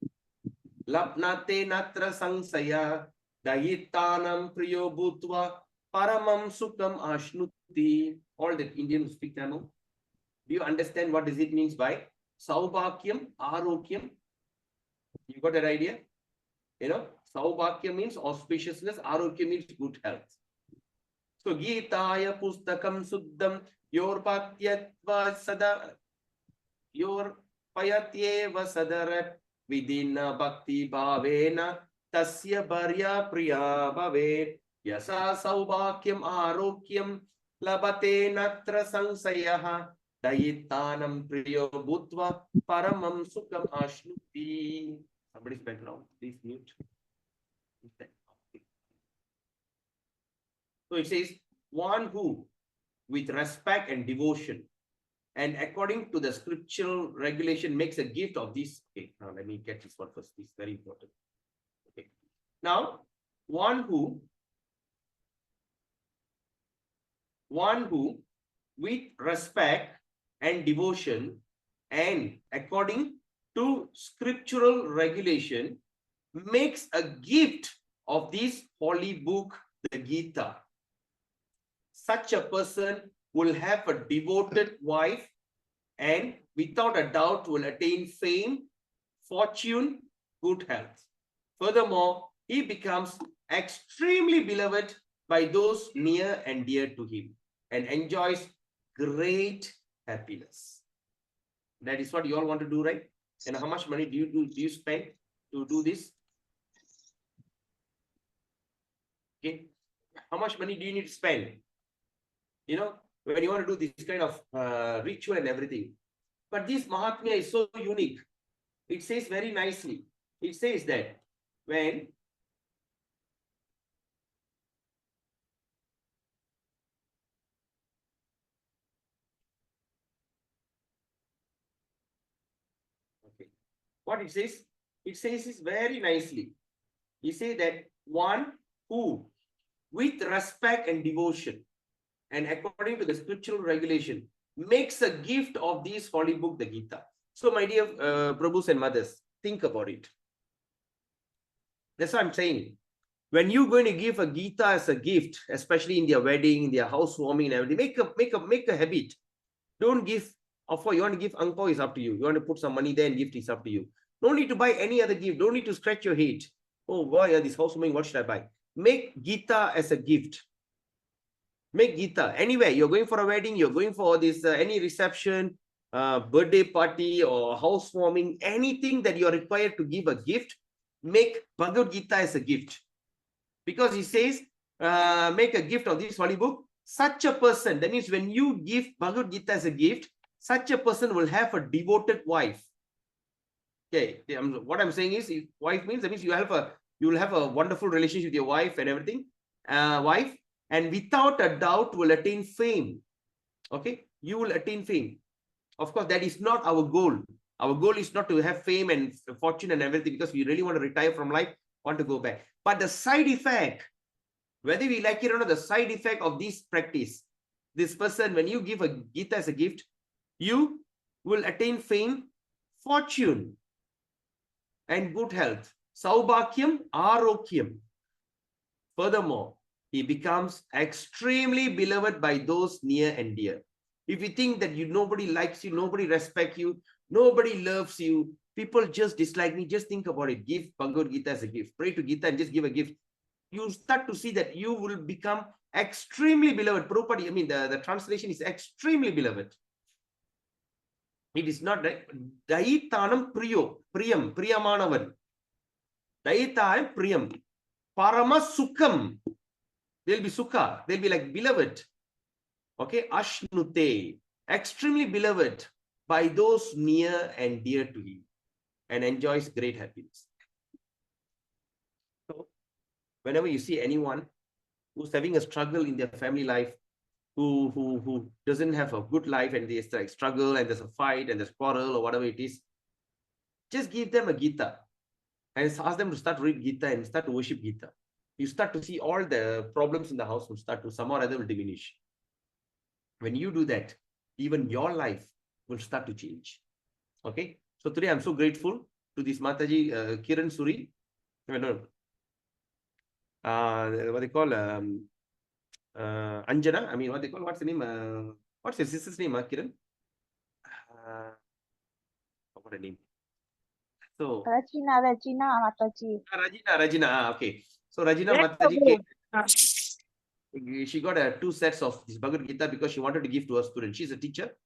Lapnate Natra Sangsaya Dayitanam Priyo Bhutva Paramam Sukam Ashnuti. All the Indians speak Tamil. Do you understand what does it means by Saubhakyam Arokyam? You got that idea? You know, Saubhakyam means auspiciousness, Arokyam means good health. So Gitaya Pustakam Suddham Yor Patyatva Sada Yor Payatyeva Sadarat Vidina Bhakti Bhavena Tasya Bharya Priya Bhavet Yasa Saubhakyam Arokyam Labate Natra Sansayaha Dayitanam Priyo Bhutva Paramam Sukam Ashnuti. Somebody's background, please mute. So it says, one who, with respect and devotion, and according to the scriptural regulation, makes a gift of this. Okay, now let me get this one first. This is very important. Okay. Now, one who, with respect and devotion, and according to scriptural regulation, makes a gift of this holy book, the Gita. Such a person will have a devoted wife and without a doubt will attain fame, fortune, good health. Furthermore, he becomes extremely beloved by those near and dear to him and enjoys great happiness. That is what you all want to do, right? And how much money do you spend to do this? Okay, how much money do you need to spend? You know, when you want to do this kind of ritual and everything. But this Mahatmya is so unique. It says very nicely. It says that when what it says is very nicely. He says that one who, with respect and devotion, and according to the spiritual regulation, makes a gift of this holy book, the Gita. So, my dear Prabhus and mothers, think about it. That's what I'm saying. When you're going to give a Gita as a gift, especially in their wedding, in their housewarming and everything, make a habit. Don't give. Of course, you want to give ang pao, is up to you. You want to put some money there and gift, is up to you. No need to buy any other gift. Don't need to scratch your head. Oh, why this housewarming? What should I buy? Make Gita as a gift. Make Gita. Anyway, you're going for a wedding, you're going for this any reception, birthday party or housewarming, anything that you're required to give a gift, make Bhagavad Gita as a gift. Because he says, make a gift of this holy book. Such a person, that means when you give Bhagavad Gita as a gift, such a person will have a devoted wife. Okay, what I'm saying is, wife means, that means you will have a wonderful relationship with your wife and everything. Wife, and without a doubt will attain fame. Okay, you will attain fame. Of course, that is not our goal. Our goal is not to have fame and fortune and everything, because we really want to retire from life, want to go back. But the side effect, whether we like it or not, the side effect of this practice, this person, when you give a Gita as a gift, you will attain fame, fortune, and good health. Saubhakyam, Arokyam. Furthermore, he becomes extremely beloved by those near and dear. If you think that nobody likes you, nobody respects you, nobody loves you, people just dislike me, just think about it. Give Bhagavad Gita as a gift. Pray to Gita and just give a gift. You start to see that you will become extremely beloved. Prabhupada, I mean, the translation is extremely beloved. It is not right. Dayitanam Priyam, Priyamanavan. Dayitanam Priyam. Parama Sukham. They'll be Sukha. They'll be like beloved. Okay, Ashnute, extremely beloved by those near and dear to him, and enjoys great happiness. So, whenever you see anyone who's having a struggle in their family life, who doesn't have a good life, and there's like struggle and there's a fight and there's quarrel or whatever it is, just give them a Gita and ask them to start read Gita and start to worship Gita. You start to see all the problems in the house will start to somehow or other will diminish. When you do that, even your life will start to change. Okay. So today I'm so grateful to this Mataji Kiran Suri. What they call Anjana. I mean, what they call, what's the name? What's your sister's name, Kiran? What a name. So Regina Mataji. Rajina. Okay. So Rajina Mataji came. She got 2 sets of this Bhagavad Gita because she wanted to give to her students. She's a teacher,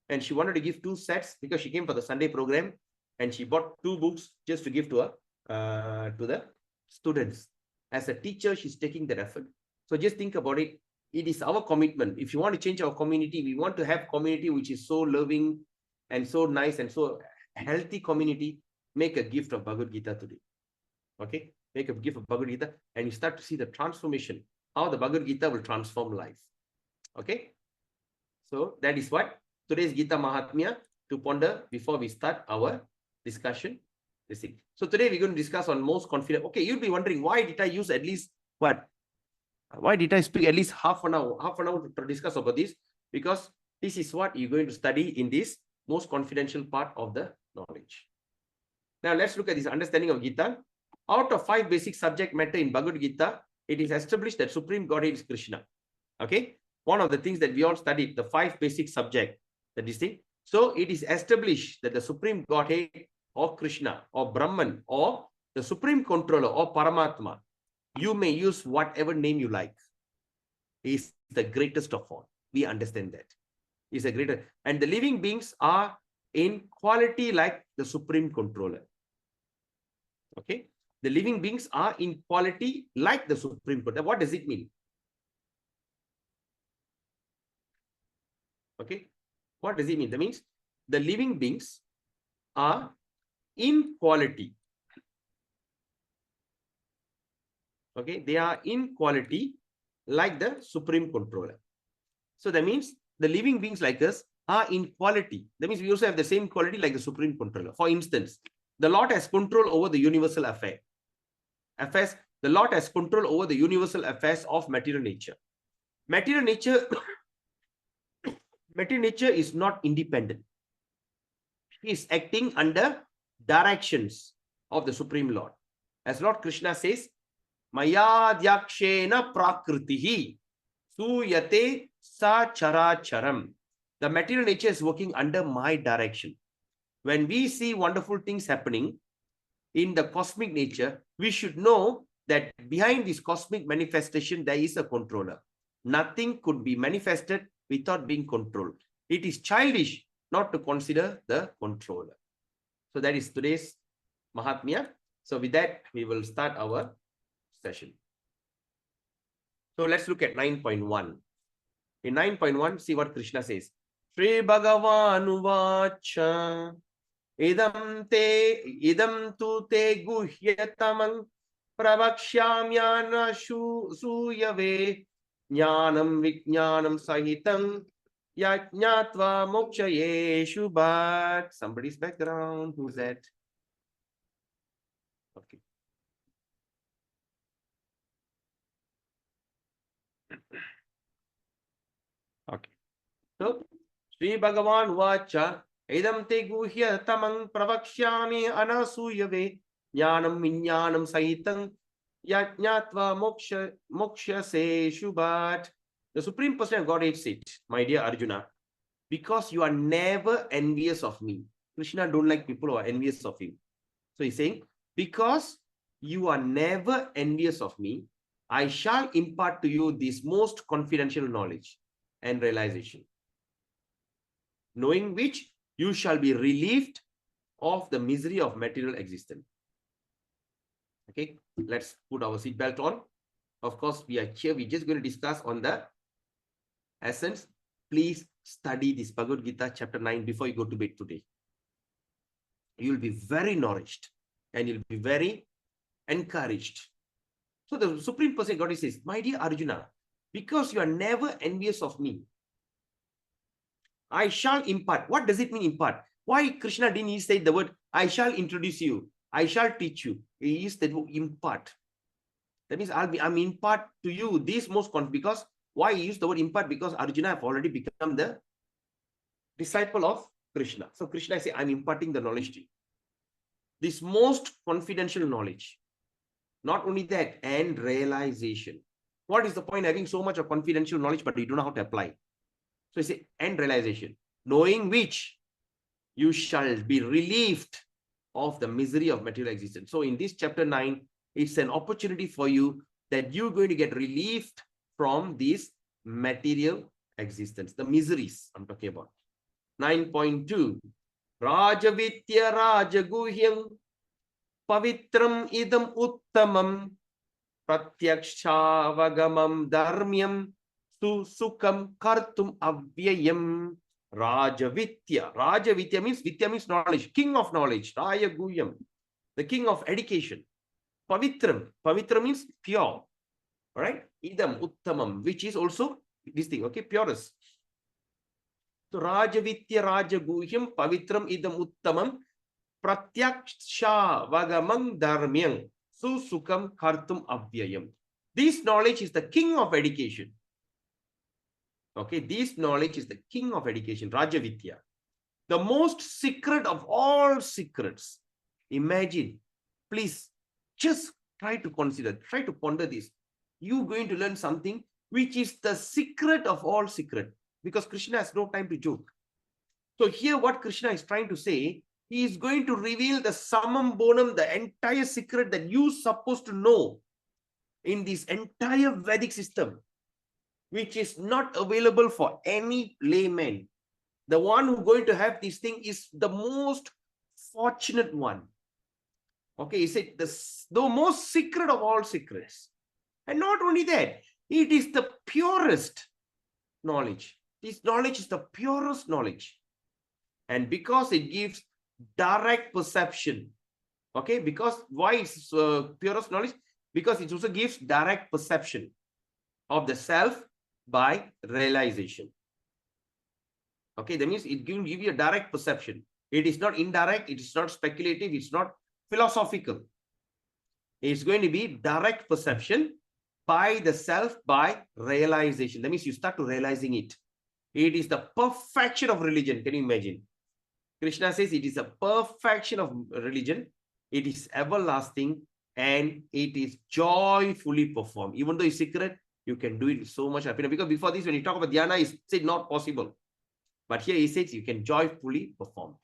and she wanted to give 2 sets because she came for the Sunday program, and she bought 2 books just to give to her to the students. As a teacher, she's taking that effort. So just think about it. It is our commitment. If you want to change our community, we want to have community which is so loving and so nice and so healthy community. Make a gift of Bhagavad Gita today. Okay, make a gift of Bhagavad Gita, and you start to see the transformation, how the Bhagavad Gita will transform life. Okay, so that is what today's Gita Mahatmya to ponder before we start our discussion. So today we're going to discuss on most confident. Okay, you'll be wondering, why did I use at least what? Why did I speak at least half an hour to discuss about this? Because this is what you're going to study in this most confidential part of the knowledge. Now let's look at this understanding of Gita. Out of 5 basic subject matter in Bhagavad Gita, it is established that Supreme Godhead is Krishna. Okay, one of the things that we all studied, the 5 basic subject, that is the. So it is established that the Supreme Godhead or Krishna or Brahman or the Supreme Controller or Paramatma, you may use whatever name you like, is the greatest of all. We understand that. Is a greater, and the living beings are in quality like the Supreme Controller. Okay, the living beings are in quality like the Supreme Controller. What does it mean? Okay, what does it mean? That means the living beings are in quality. Okay, they are in quality like the Supreme Controller. So that means the living beings like us are in quality. That means we also have the same quality like the Supreme Controller. For instance, the Lord has control over the universal affairs. The Lord has control over the universal affairs of material nature. Material nature is not independent. He is acting under directions of the Supreme Lord. As Lord Krishna says, Mayadhyakshena prakritihi suyate sa characharam. The material nature is working under my direction. When we see wonderful things happening in the cosmic nature, we should know that behind this cosmic manifestation, there is a controller. Nothing could be manifested without being controlled. It is childish not to consider the controller. So that is today's Mahatmya. So with that, we will start our session. So let's look at 9.1. In 9.1, see what Krishna says. Shri Bhagavan Vacha idam tu te guhyatamang pravakshyamyana suyave jnanam vijnanam sahitam yajnatva mokshaye shubhat. Somebody's background. Who's that? Okay. Okay. So, Sri Bhagavan Vacha idam te guhya tamang pravakshyami anasuyave jnanam vinyanam sahitam yajnatva moksha se shubhat. The Supreme Person of Godhead said, my dear Arjuna, because you are never envious of me. Krishna don't like people who are envious of him. So he's saying, because you are never envious of me, I shall impart to you this most confidential knowledge and realization, knowing which you shall be relieved of the misery of material existence. Okay, let's put our seatbelt on. Of course, we are here. We're just going to discuss on the essence please study this Bhagavad Gita chapter 9 before you go to bed today. You will be very nourished and you'll be very encouraged. So the Supreme Person God says, my dear Arjuna, because you are never envious of me, I shall impart. What does it mean impart? Why Krishna didn't he say the word, I shall introduce you, I shall teach you? He used the word impart. That means I'm impart to you this most because why he used the word impart? Because Arjuna have already become the disciple of Krishna. So Krishna say, I'm imparting the knowledge to you. This most confidential knowledge. Not only that, and realization. What is the point having so much of confidential knowledge, but you don't know how to apply? So he say, and realization, knowing which you shall be relieved of the misery of material existence. So in this chapter 9, it's an opportunity for you that you're going to get relieved from this material existence, the miseries I'm talking about. 9.2, Rajavitya Rajaguhyam Pavitram idam uttamam Pratyakshaavagamam dharmyam Susukam kartum avyayam. Rajavitya. Rajavitya means knowledge, king of knowledge. Rajaguyam, the king of education. Pavitram. Pavitram means pure. All right. Idam uttamam, which is also this thing. Okay, purest. So Rajavitya Rajaguhyam Pavitram idam uttamam Pratyaksha vagamam dharmyam susukam kartum avyayam. This knowledge is the king of education. Okay, this knowledge is the king of education, Rajavidya. The most secret of all secrets. Imagine, please, just try to consider, try to ponder this. You're going to learn something which is the secret of all secret, because Krishna has no time to joke. So here what Krishna is trying to say, he is going to reveal the summum bonum, the entire secret that you're supposed to know in this entire Vedic system, which is not available for any layman. The one who's going to have this thing is the most fortunate one. Okay, he said the most secret of all secrets. And not only that, it is the purest knowledge. This knowledge is the purest knowledge. And because it gives direct perception. Okay, because why it's purest knowledge? Because it also gives direct perception of the self by realization. Okay, that means it will give you a direct perception. It is not indirect, it is not speculative, it's not philosophical. It's going to be direct perception by the self by realization. That means you start to realizing it. It is the perfection of religion. Can you imagine? Krishna says it is a perfection of religion. It is everlasting and it is joyfully performed. Even though it's secret, you can do it with so much happiness. Because before this, when you talk about dhyana, he said not possible. But here he says you can joyfully perform.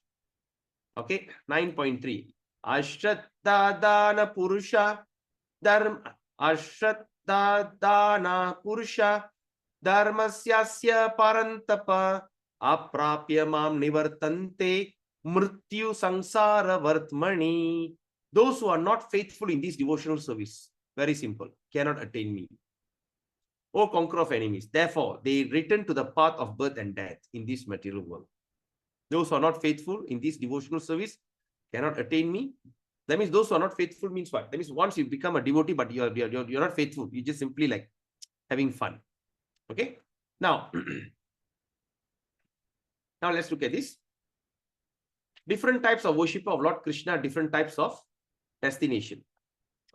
Okay, 9.3. Ashraddadana Purusha Dharma Ashraddadana Purusha Dharmasyasya Parantapa Aprapya Mam Nivartante Mrityu Sangsara Vartmani. Those who are not faithful in this devotional service, very simple, cannot attain me. O conqueror of enemies. Therefore, they return to the path of birth and death in this material world. Those who are not faithful in this devotional service cannot attain me. That means those who are not faithful means what? That means once you become a devotee, but you're not faithful. You're just simply like having fun. Okay. Now, now let's look at this. Different types of worshipper of Lord Krishna, different types of destination.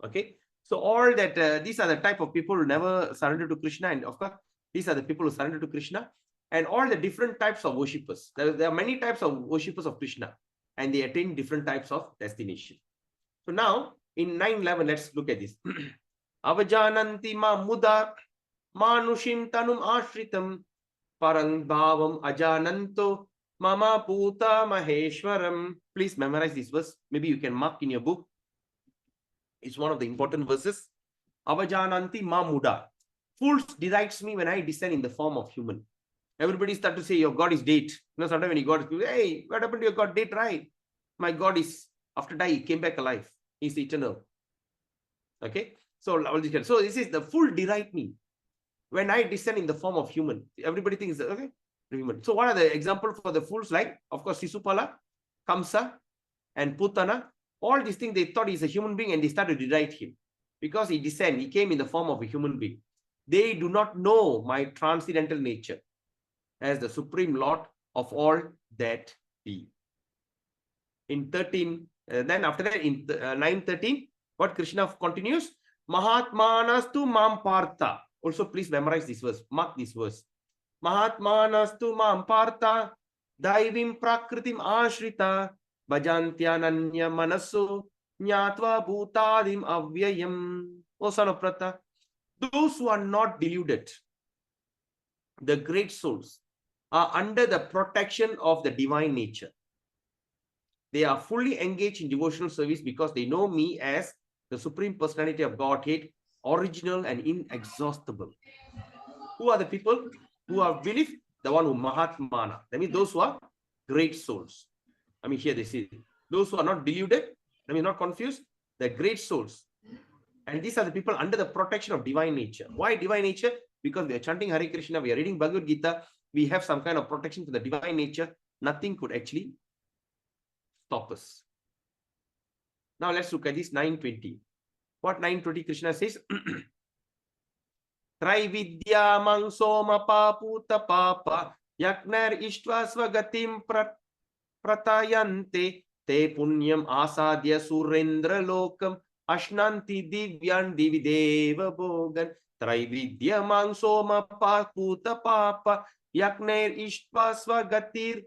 Okay. So all that, these are the type of people who never surrender to Krishna. And of course, these are the people who surrender to Krishna. And all the different types of worshippers. There are many types of worshippers of Krishna. And they attain different types of destination. So now, in 9.11, let's look at this. Avajananti ma muda manushim tanum ashritam parang bhavam ajananto mama puta maheshwaram. Please memorize this verse. Maybe you can mark in your book. It's one of the important verses. Avajananti ma muda. Fools derides me when I descend in the form of human. Everybody start to say your God is dead. You know, sometimes when you God, hey, what happened to your God? Dead, right? My God is, after die, he came back alive. He's eternal. Okay? So this is the full deride me. When I descend in the form of human, everybody thinks, okay, So what are the examples for the fools? Like, of course, Sisupala, Kamsa, and Putana. All these things they thought he's a human being and they started to deride him. Because he descended, he came in the form of a human being. They do not know my transcendental nature as the supreme Lord of all that be. In 13, then after that, in 9:13, what Krishna continues? Mahatmanastu mam partha. Also, please memorize this verse, mark this verse. Mahatmanastu mam partha, daivim prakritim ashrita, bhajantyananya manasu, nyatva bhutadim avyayam. O son of Pratha, those who are not deluded, the great souls, are under the protection of the divine nature. They are fully engaged in devotional service because they know me as the Supreme Personality of Godhead, original and inexhaustible. Who are the people who have belief? The one who Mahatmana. That means those who are great souls. I mean, here they say, those who are not deluded, I mean, not confused, the great souls. And these are the people under the protection of divine nature. Why divine nature? Because we are chanting Hare Krishna, we are reading Bhagavad Gita, we have some kind of protection to the divine nature. Nothing could actually stop us. Now let's look at this 9:20. What 9:20 Krishna says? Traividyamang soma paputa papa yaknar ishtva svagatim pratayante te punyam asadya surendra lokam ashnanti divyan divideva bogan. Traividyamang soma paputa papa yaknar ishtva svagatir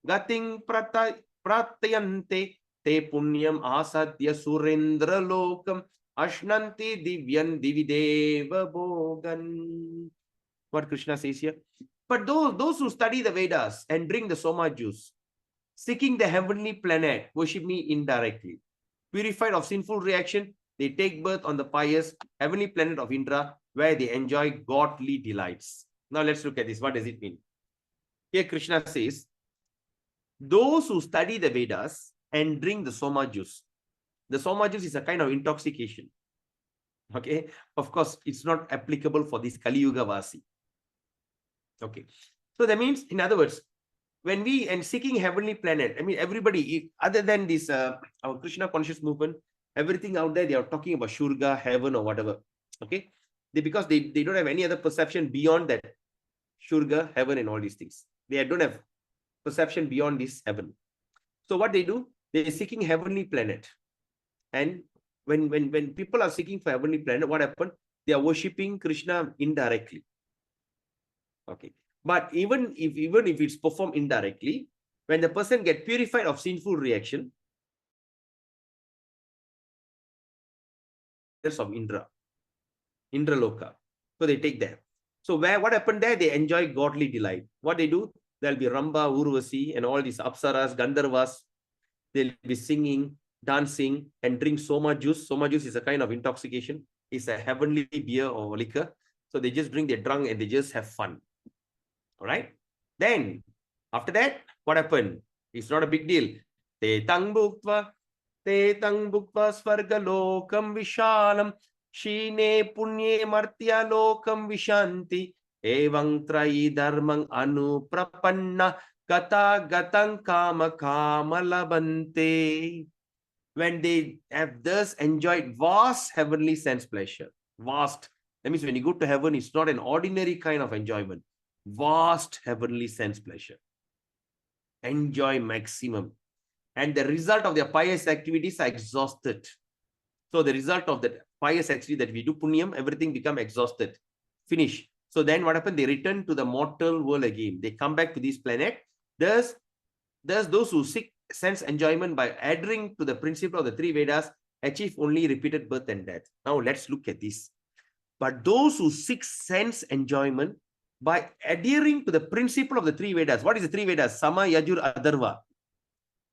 gating pratayante te punyam asadya surendra lokam ashnanti divyan divideva bogan. What Krishna says here. But those who study the Vedas and drink the Soma juice, seeking the heavenly planet, worship me indirectly. Purified of sinful reaction, they take birth on the pious heavenly planet of Indra, where they enjoy godly delights. Now let's look at this. What does it mean? Here Krishna says, those who study the Vedas and drink the Soma juice. The Soma juice is a kind of intoxication. Okay. Of course, it's not applicable for this Kali Yuga Vasi. Okay. So that means, in other words, when we and seeking heavenly planet, I mean, everybody, other than this, our Krishna conscious movement, everything out there, they are talking about Shurga, heaven or whatever. Okay. Because they don't have any other perception beyond that. Shurga, heaven and all these things. They don't have perception beyond this heaven. So what they do, they're seeking heavenly planet. And when people are seeking for heavenly planet, what happened? They are worshipping Krishna indirectly. Okay. But even if it's performed indirectly, when the person gets purified of sinful reaction, of Indra Loka. So they take that. So what happened there? They enjoy godly delight. What they do? There'll be Ramba, Urvasi, and all these Apsaras, Gandharvas. They'll be singing, dancing, and drink Soma juice. Soma juice is a kind of intoxication. It's a heavenly beer or liquor. So they just drink, they're drunk, and they just have fun. All right. Then, after that, what happened? It's not a big deal. Te tang bhuktva svarga lokam vishalam shine punye martya lokam vishanti evang trai dharmang anu prapanna gata gatang kama kama labante. When they have thus enjoyed vast heavenly sense pleasure. Vast. That means when you go to heaven, it's not an ordinary kind of enjoyment. Vast heavenly sense pleasure. Enjoy maximum. And the result of their pious activities are exhausted. So the result of the pious activity that we do, punyam, everything become exhausted. Finish. So then what happened? They return to the mortal world again. They come back to this planet. Thus those who seek sense enjoyment by adhering to the principle of the three Vedas achieve only repeated birth and death. Now let's look at this. But those who seek sense enjoyment by adhering to the principle of the three Vedas. What is the three Vedas? Sama, Yajur, Adharva.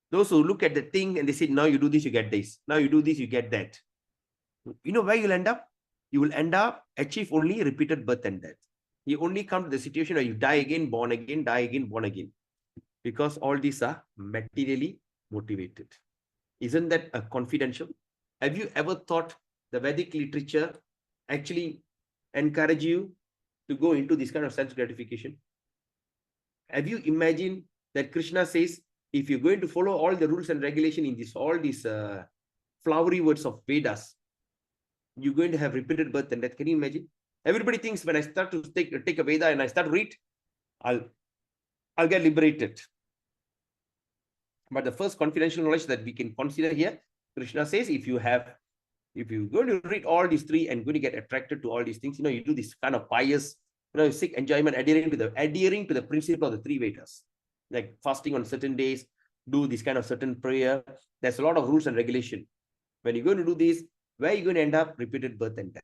Those who look at the thing and they say, now you do this, you get this. Now you do this, you get that. You know where you'll end up? You will end up achieve only repeated birth and death. You only come to the situation where you die again, born again, die again, born again. Because all these are materially motivated. Isn't that a confidential? Have you ever thought the Vedic literature actually encourage you to go into this kind of sense gratification? Have you imagined that Krishna says, if you're going to follow all the rules and regulation in this, all these flowery words of Vedas, you're going to have repeated birth and death. Can you imagine? Everybody thinks when I start to take a Veda and I start to read, I'll get liberated. But the first confidential knowledge that we can consider here, Krishna says, if you're going to read all these three and going to get attracted to all these things, you do this kind of pious, seek enjoyment, adhering to the principle of the three Vedas, like fasting on certain days, do this kind of certain prayer. There's a lot of rules and regulation. When you're going to do this, where are you going to end up? Repeated birth and death.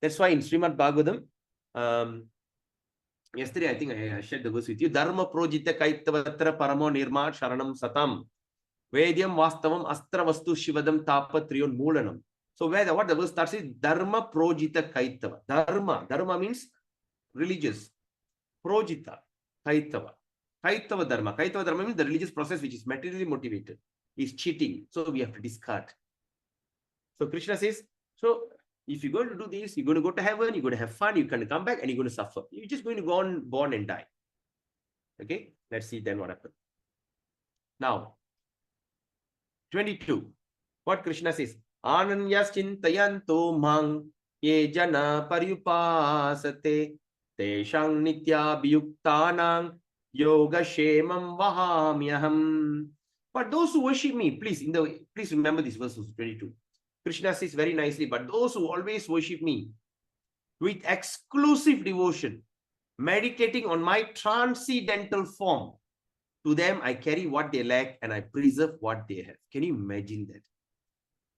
That's why in Srimad Bhagavatam, yesterday I think I shared the verse with you. Dharma projita kaitavatra paramo nirma sharanam satam. Vedyam vastavam astra vastu shivadam tapatriyon moolanam. So what the verse starts is Dharma projita kaitava. Dharma means religious. Projita kaitava. Kaitava dharma. Kaitava dharma means the religious process which is materially motivated. Is cheating. So we have to discard. So Krishna says, so if you're going to do this, you're going to go to heaven, you're going to have fun, you're going to come back and you're going to suffer. You're just going to go on, born and die. Okay, let's see then what happens. Now, 22. What Krishna says, Ananyas chintayanto mang ye jana paryupasate teshang nitya biyuktanang yoga shemam vahamyaham. But those who worship me, please remember this verse 22. Krishna says very nicely, but those who always worship me with exclusive devotion, meditating on my transcendental form, to them I carry what they lack and I preserve what they have. Can you imagine that?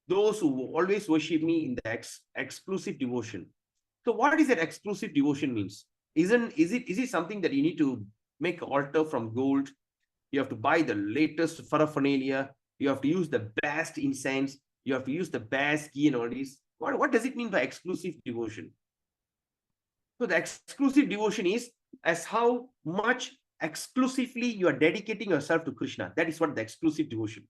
Those who always worship me in the exclusive devotion. So what is that exclusive devotion means? Is it something that you need to make an altar from gold? You have to buy the latest paraphernalia. You have to use the best incense. You have to use the best key and all this. What does it mean by exclusive devotion? So the exclusive devotion is as how much exclusively you are dedicating yourself to Krishna. That is what the exclusive devotion.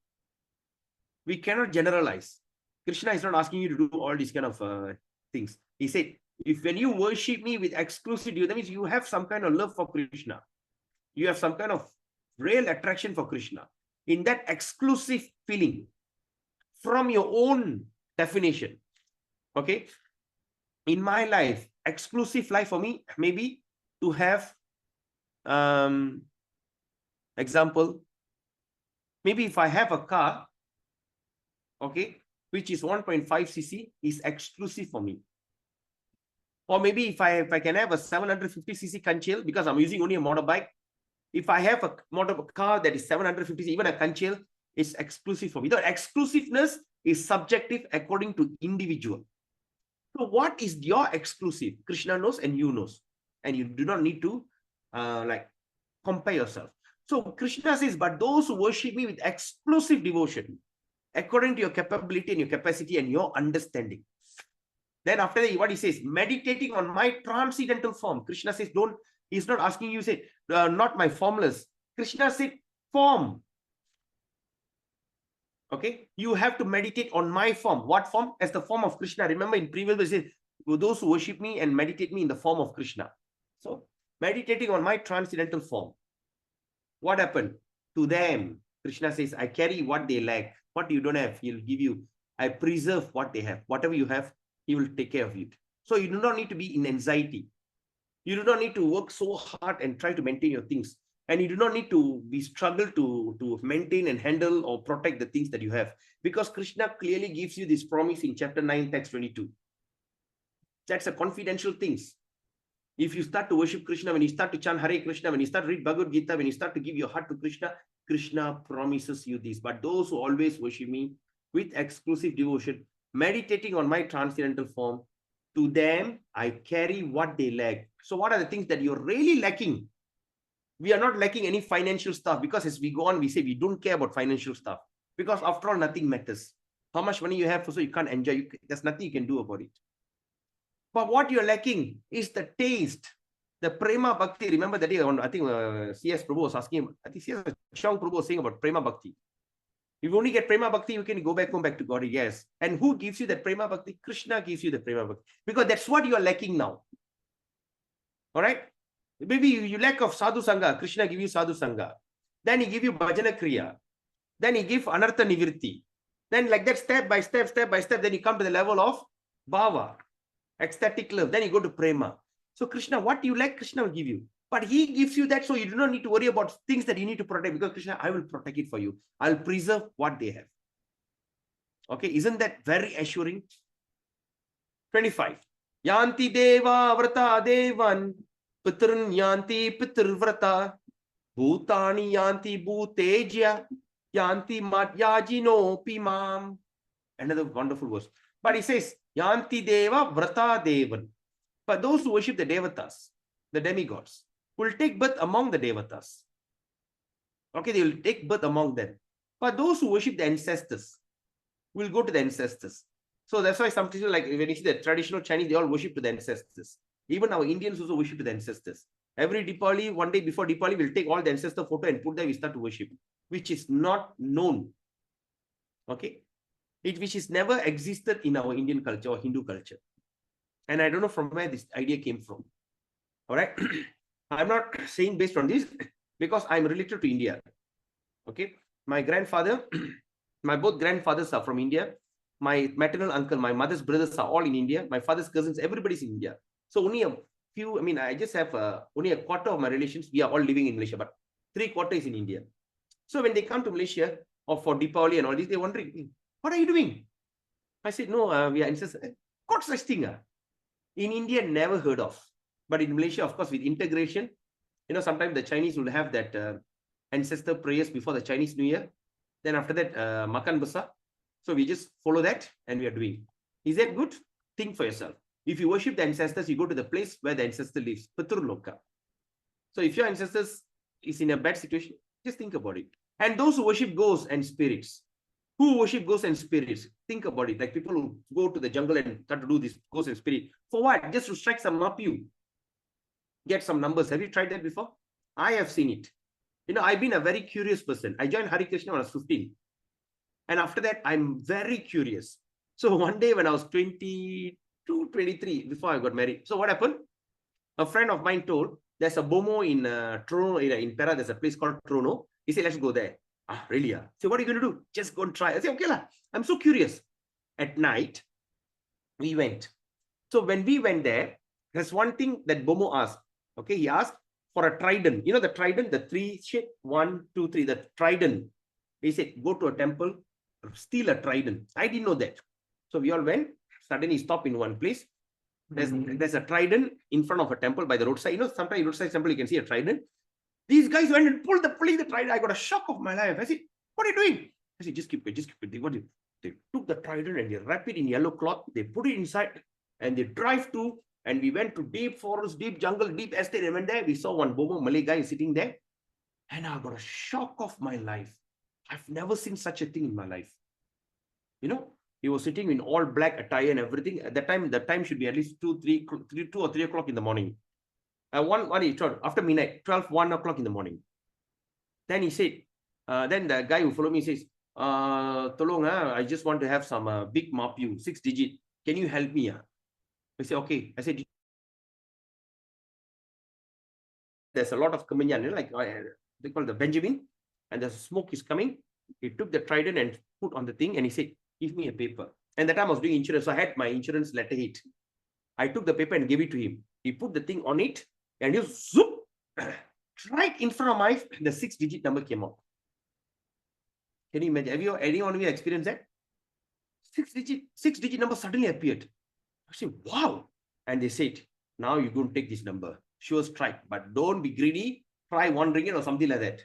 We cannot generalize. Krishna is not asking you to do all these kind of things. He said, when you worship me with exclusive devotion, that means you have some kind of love for Krishna. You have some kind of real attraction for Krishna. In that exclusive feeling, from your own definition. Okay. In my life, exclusive life for me, maybe to have, example, maybe if I have a car, okay, which is 1.5 cc is exclusive for me. Or maybe if I can have a 750 cc Kanchel, because I'm using only a motorbike, if I have a motor car that is 750 cc, even a Kanchel, is exclusive for me. The exclusiveness is subjective according to individual. So what is your exclusive? Krishna knows and you knows. And you do not need to compare yourself. So Krishna says, but those who worship me with exclusive devotion, according to your capability and your capacity and your understanding. Then after that, what he says, meditating on my transcendental form. Krishna says, he's not asking you, say, not my formless. Krishna said, form. Okay, you have to meditate on my form. What form? As the form of Krishna. Remember in previous verse, it says, those who worship me and meditate me in the form of Krishna. So, meditating on my transcendental form. What happened? To them, Krishna says, I carry what they lack. What you don't have, he'll give you. I preserve what they have. Whatever you have, he will take care of it. So, you do not need to be in anxiety. You do not need to work so hard and try to maintain your things. And you do not need to be struggle to maintain and handle or protect the things that you have. Because Krishna clearly gives you this promise in chapter 9, text 22. That's a confidential things. If you start to worship Krishna, when you start to chant Hare Krishna, when you start to read Bhagavad Gita, when you start to give your heart to Krishna, Krishna promises you this. But those who always worship me with exclusive devotion, meditating on my transcendental form, to them, I carry what they lack. So what are the things that you're really lacking? We are not lacking any financial stuff, because as we go on, we say we don't care about financial stuff, because after all, nothing matters. How much money you have, so you can't enjoy. There's nothing you can do about it. But what you're lacking is the taste, the prema bhakti. Remember that day, I think C.S. Prabhu was asking, I think C.S. Shang Prabhu was saying about prema bhakti. If you only get prema bhakti, you can go back to God. Yes. And who gives you that prema bhakti? Krishna gives you the prema bhakti, because that's what you are lacking now. All right. Maybe you lack of sadhu sangha. Krishna give you sadhu sangha. Then he give you bhajana kriya. Then he give anartha nivritti. Then like that, step by step, then you come to the level of bhava, ecstatic love. Then you go to prema. So Krishna, what you like, Krishna will give you. But he gives you that, so you do not need to worry about things that you need to protect, because Krishna, I will protect it for you. I'll preserve what they have. Okay, isn't that very assuring? 25. Yanti deva vrata devan, pitrun yanti pitrvrata, bhutani yanti bhuteja, yanti matyajino pimam. Another wonderful verse. But he says, yanti deva vrata devan. But those who worship the devatas, the demigods, will take birth among the devatas. Okay, they will take birth among them. But those who worship the ancestors will go to the ancestors. So that's why some people, like when you see the traditional Chinese, they all worship to the ancestors. Even our Indians also worship to the ancestors. Every Deepavali, one day before Deepavali, we'll take all the ancestor photo and put there, we start to worship, which is not known. Okay, which is never existed in our Indian culture or Hindu culture. And I don't know from where this idea came from. All right. I'm not saying based on this, because I'm related to India. Okay. My grandfather, my both grandfathers are from India. My maternal uncle, my mother's brothers are all in India. My father's cousins, everybody's in India. So only a few, I mean, I just have only a quarter of my relations. We are all living in Malaysia, but 3/4 is in India. So when they come to Malaysia or for Deepavali and all this, they're wondering, what are you doing? I said, no, we are ancestors. Got such thing. In India, never heard of. But in Malaysia, of course, with integration, sometimes the Chinese will have that ancestor prayers before the Chinese New Year. Then after that, makan besar. So we just follow that and we are doing. Is that good? Think for yourself. If you worship the ancestors, you go to the place where the ancestor lives, Pitur Loka. So if your ancestors is in a bad situation, just think about it. And those who worship ghosts and spirits, think about it. Like people who go to the jungle and start to do this ghosts and spirit. For what? Just to strike some mapu. Get some numbers. Have you tried that before? I have seen it. I've been a very curious person. I joined Hare Krishna when I was 15. And after that, I'm very curious. So one day when I was 22, 23, before I got married. So what happened? A friend of mine told, there's a Bomo in Trono, in Pera, there's a place called Trono. He said, let's go there. Ah, really? So what are you going to do? Just go and try. I said, okay, I'm so curious. At night, we went. So when we went there, there's one thing that Bomo asked. Okay, he asked for a trident. The trident, the three shape, 1, 2, 3, the trident. He said, go to a temple, steal a trident. I didn't know that. So we all went. Suddenly stop in one place. There's a trident in front of a temple by the roadside. Sometimes roadside temple you can see a trident. These guys went and pulling the trident. I got a shock of my life. I said, what are you doing? I said, just keep it. They took the trident and they wrap it in yellow cloth. They put it inside and they drive to, and we went to deep forest, deep jungle, deep estate. And when there, we saw one Bomo Malay guy sitting there. And I got a shock of my life. I've never seen such a thing in my life. He was sitting in all black attire and everything. At that time, the time should be at least 2 or 3 o'clock in the morning. After midnight, 12, 1 o'clock in the morning. Then he said, then the guy who followed me says, Tolong, I just want to have some big mapu, 6 digit. Can you help me? I said, okay. I said, there's a lot of Kemenyan, like they call the Benjamin, and the smoke is coming. He took the trident and put on the thing, and he said, give me a paper. And that time I was doing insurance, so I had my insurance letterhead. I took the paper and gave it to him. He put the thing on it, and he zoop, right in front of my, the 6-digit number came out. Can you imagine? Have anyone of you experienced that? 6-digit number suddenly appeared. I said, wow. And they said, now you're going to take this number. Sure strike, but don't be greedy. Try 1 ringgit or something like that.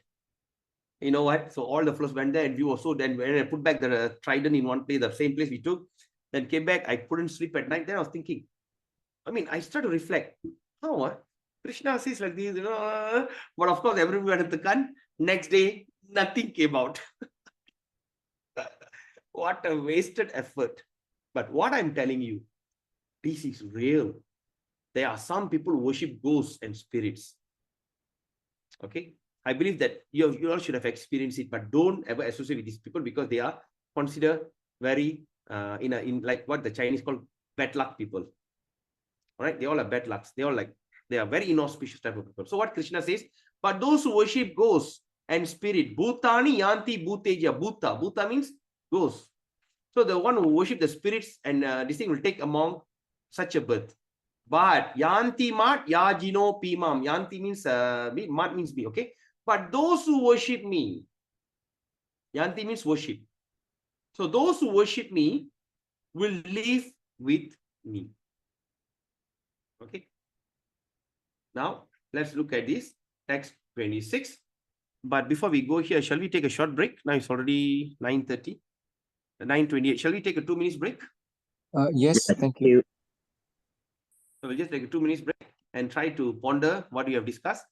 You know what? So all the flows went there, and we also then when I put back the trident in one place, the same place we took, then came back. I couldn't sleep at night. Then I was thinking, I started to reflect. How? Krishna says like this, but of course, everyone at the gun. Next day, nothing came out. What a wasted effort. But what I'm telling you, this is real. There are some people who worship ghosts and spirits. Okay. I believe that you all should have experienced it, but don't ever associate with these people because they are considered very in like what the Chinese call bad luck people. All right, they all are bad lucks. They all like They are very inauspicious type of people. So what Krishna says, but those who worship ghosts and spirit, bhutani yanti bhuteja, bhuta means ghosts. So the one who worship the spirits and this thing will take among such a birth. But yanti mat yajino pimam. Yanti means me, mat means me. Okay. But those who worship me, yanti means worship. So those who worship me will live with me. Okay. Now let's look at this text 26. But before we go here, shall we take a short break? Now it's already 9:30, 9:28. Shall we take a 2 minutes break? Yes, thank you. So we'll just take a 2 minutes break and try to ponder what we have discussed.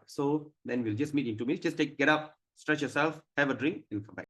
So then we'll just meet in 2 minutes. Just get up, stretch yourself, have a drink, and come back.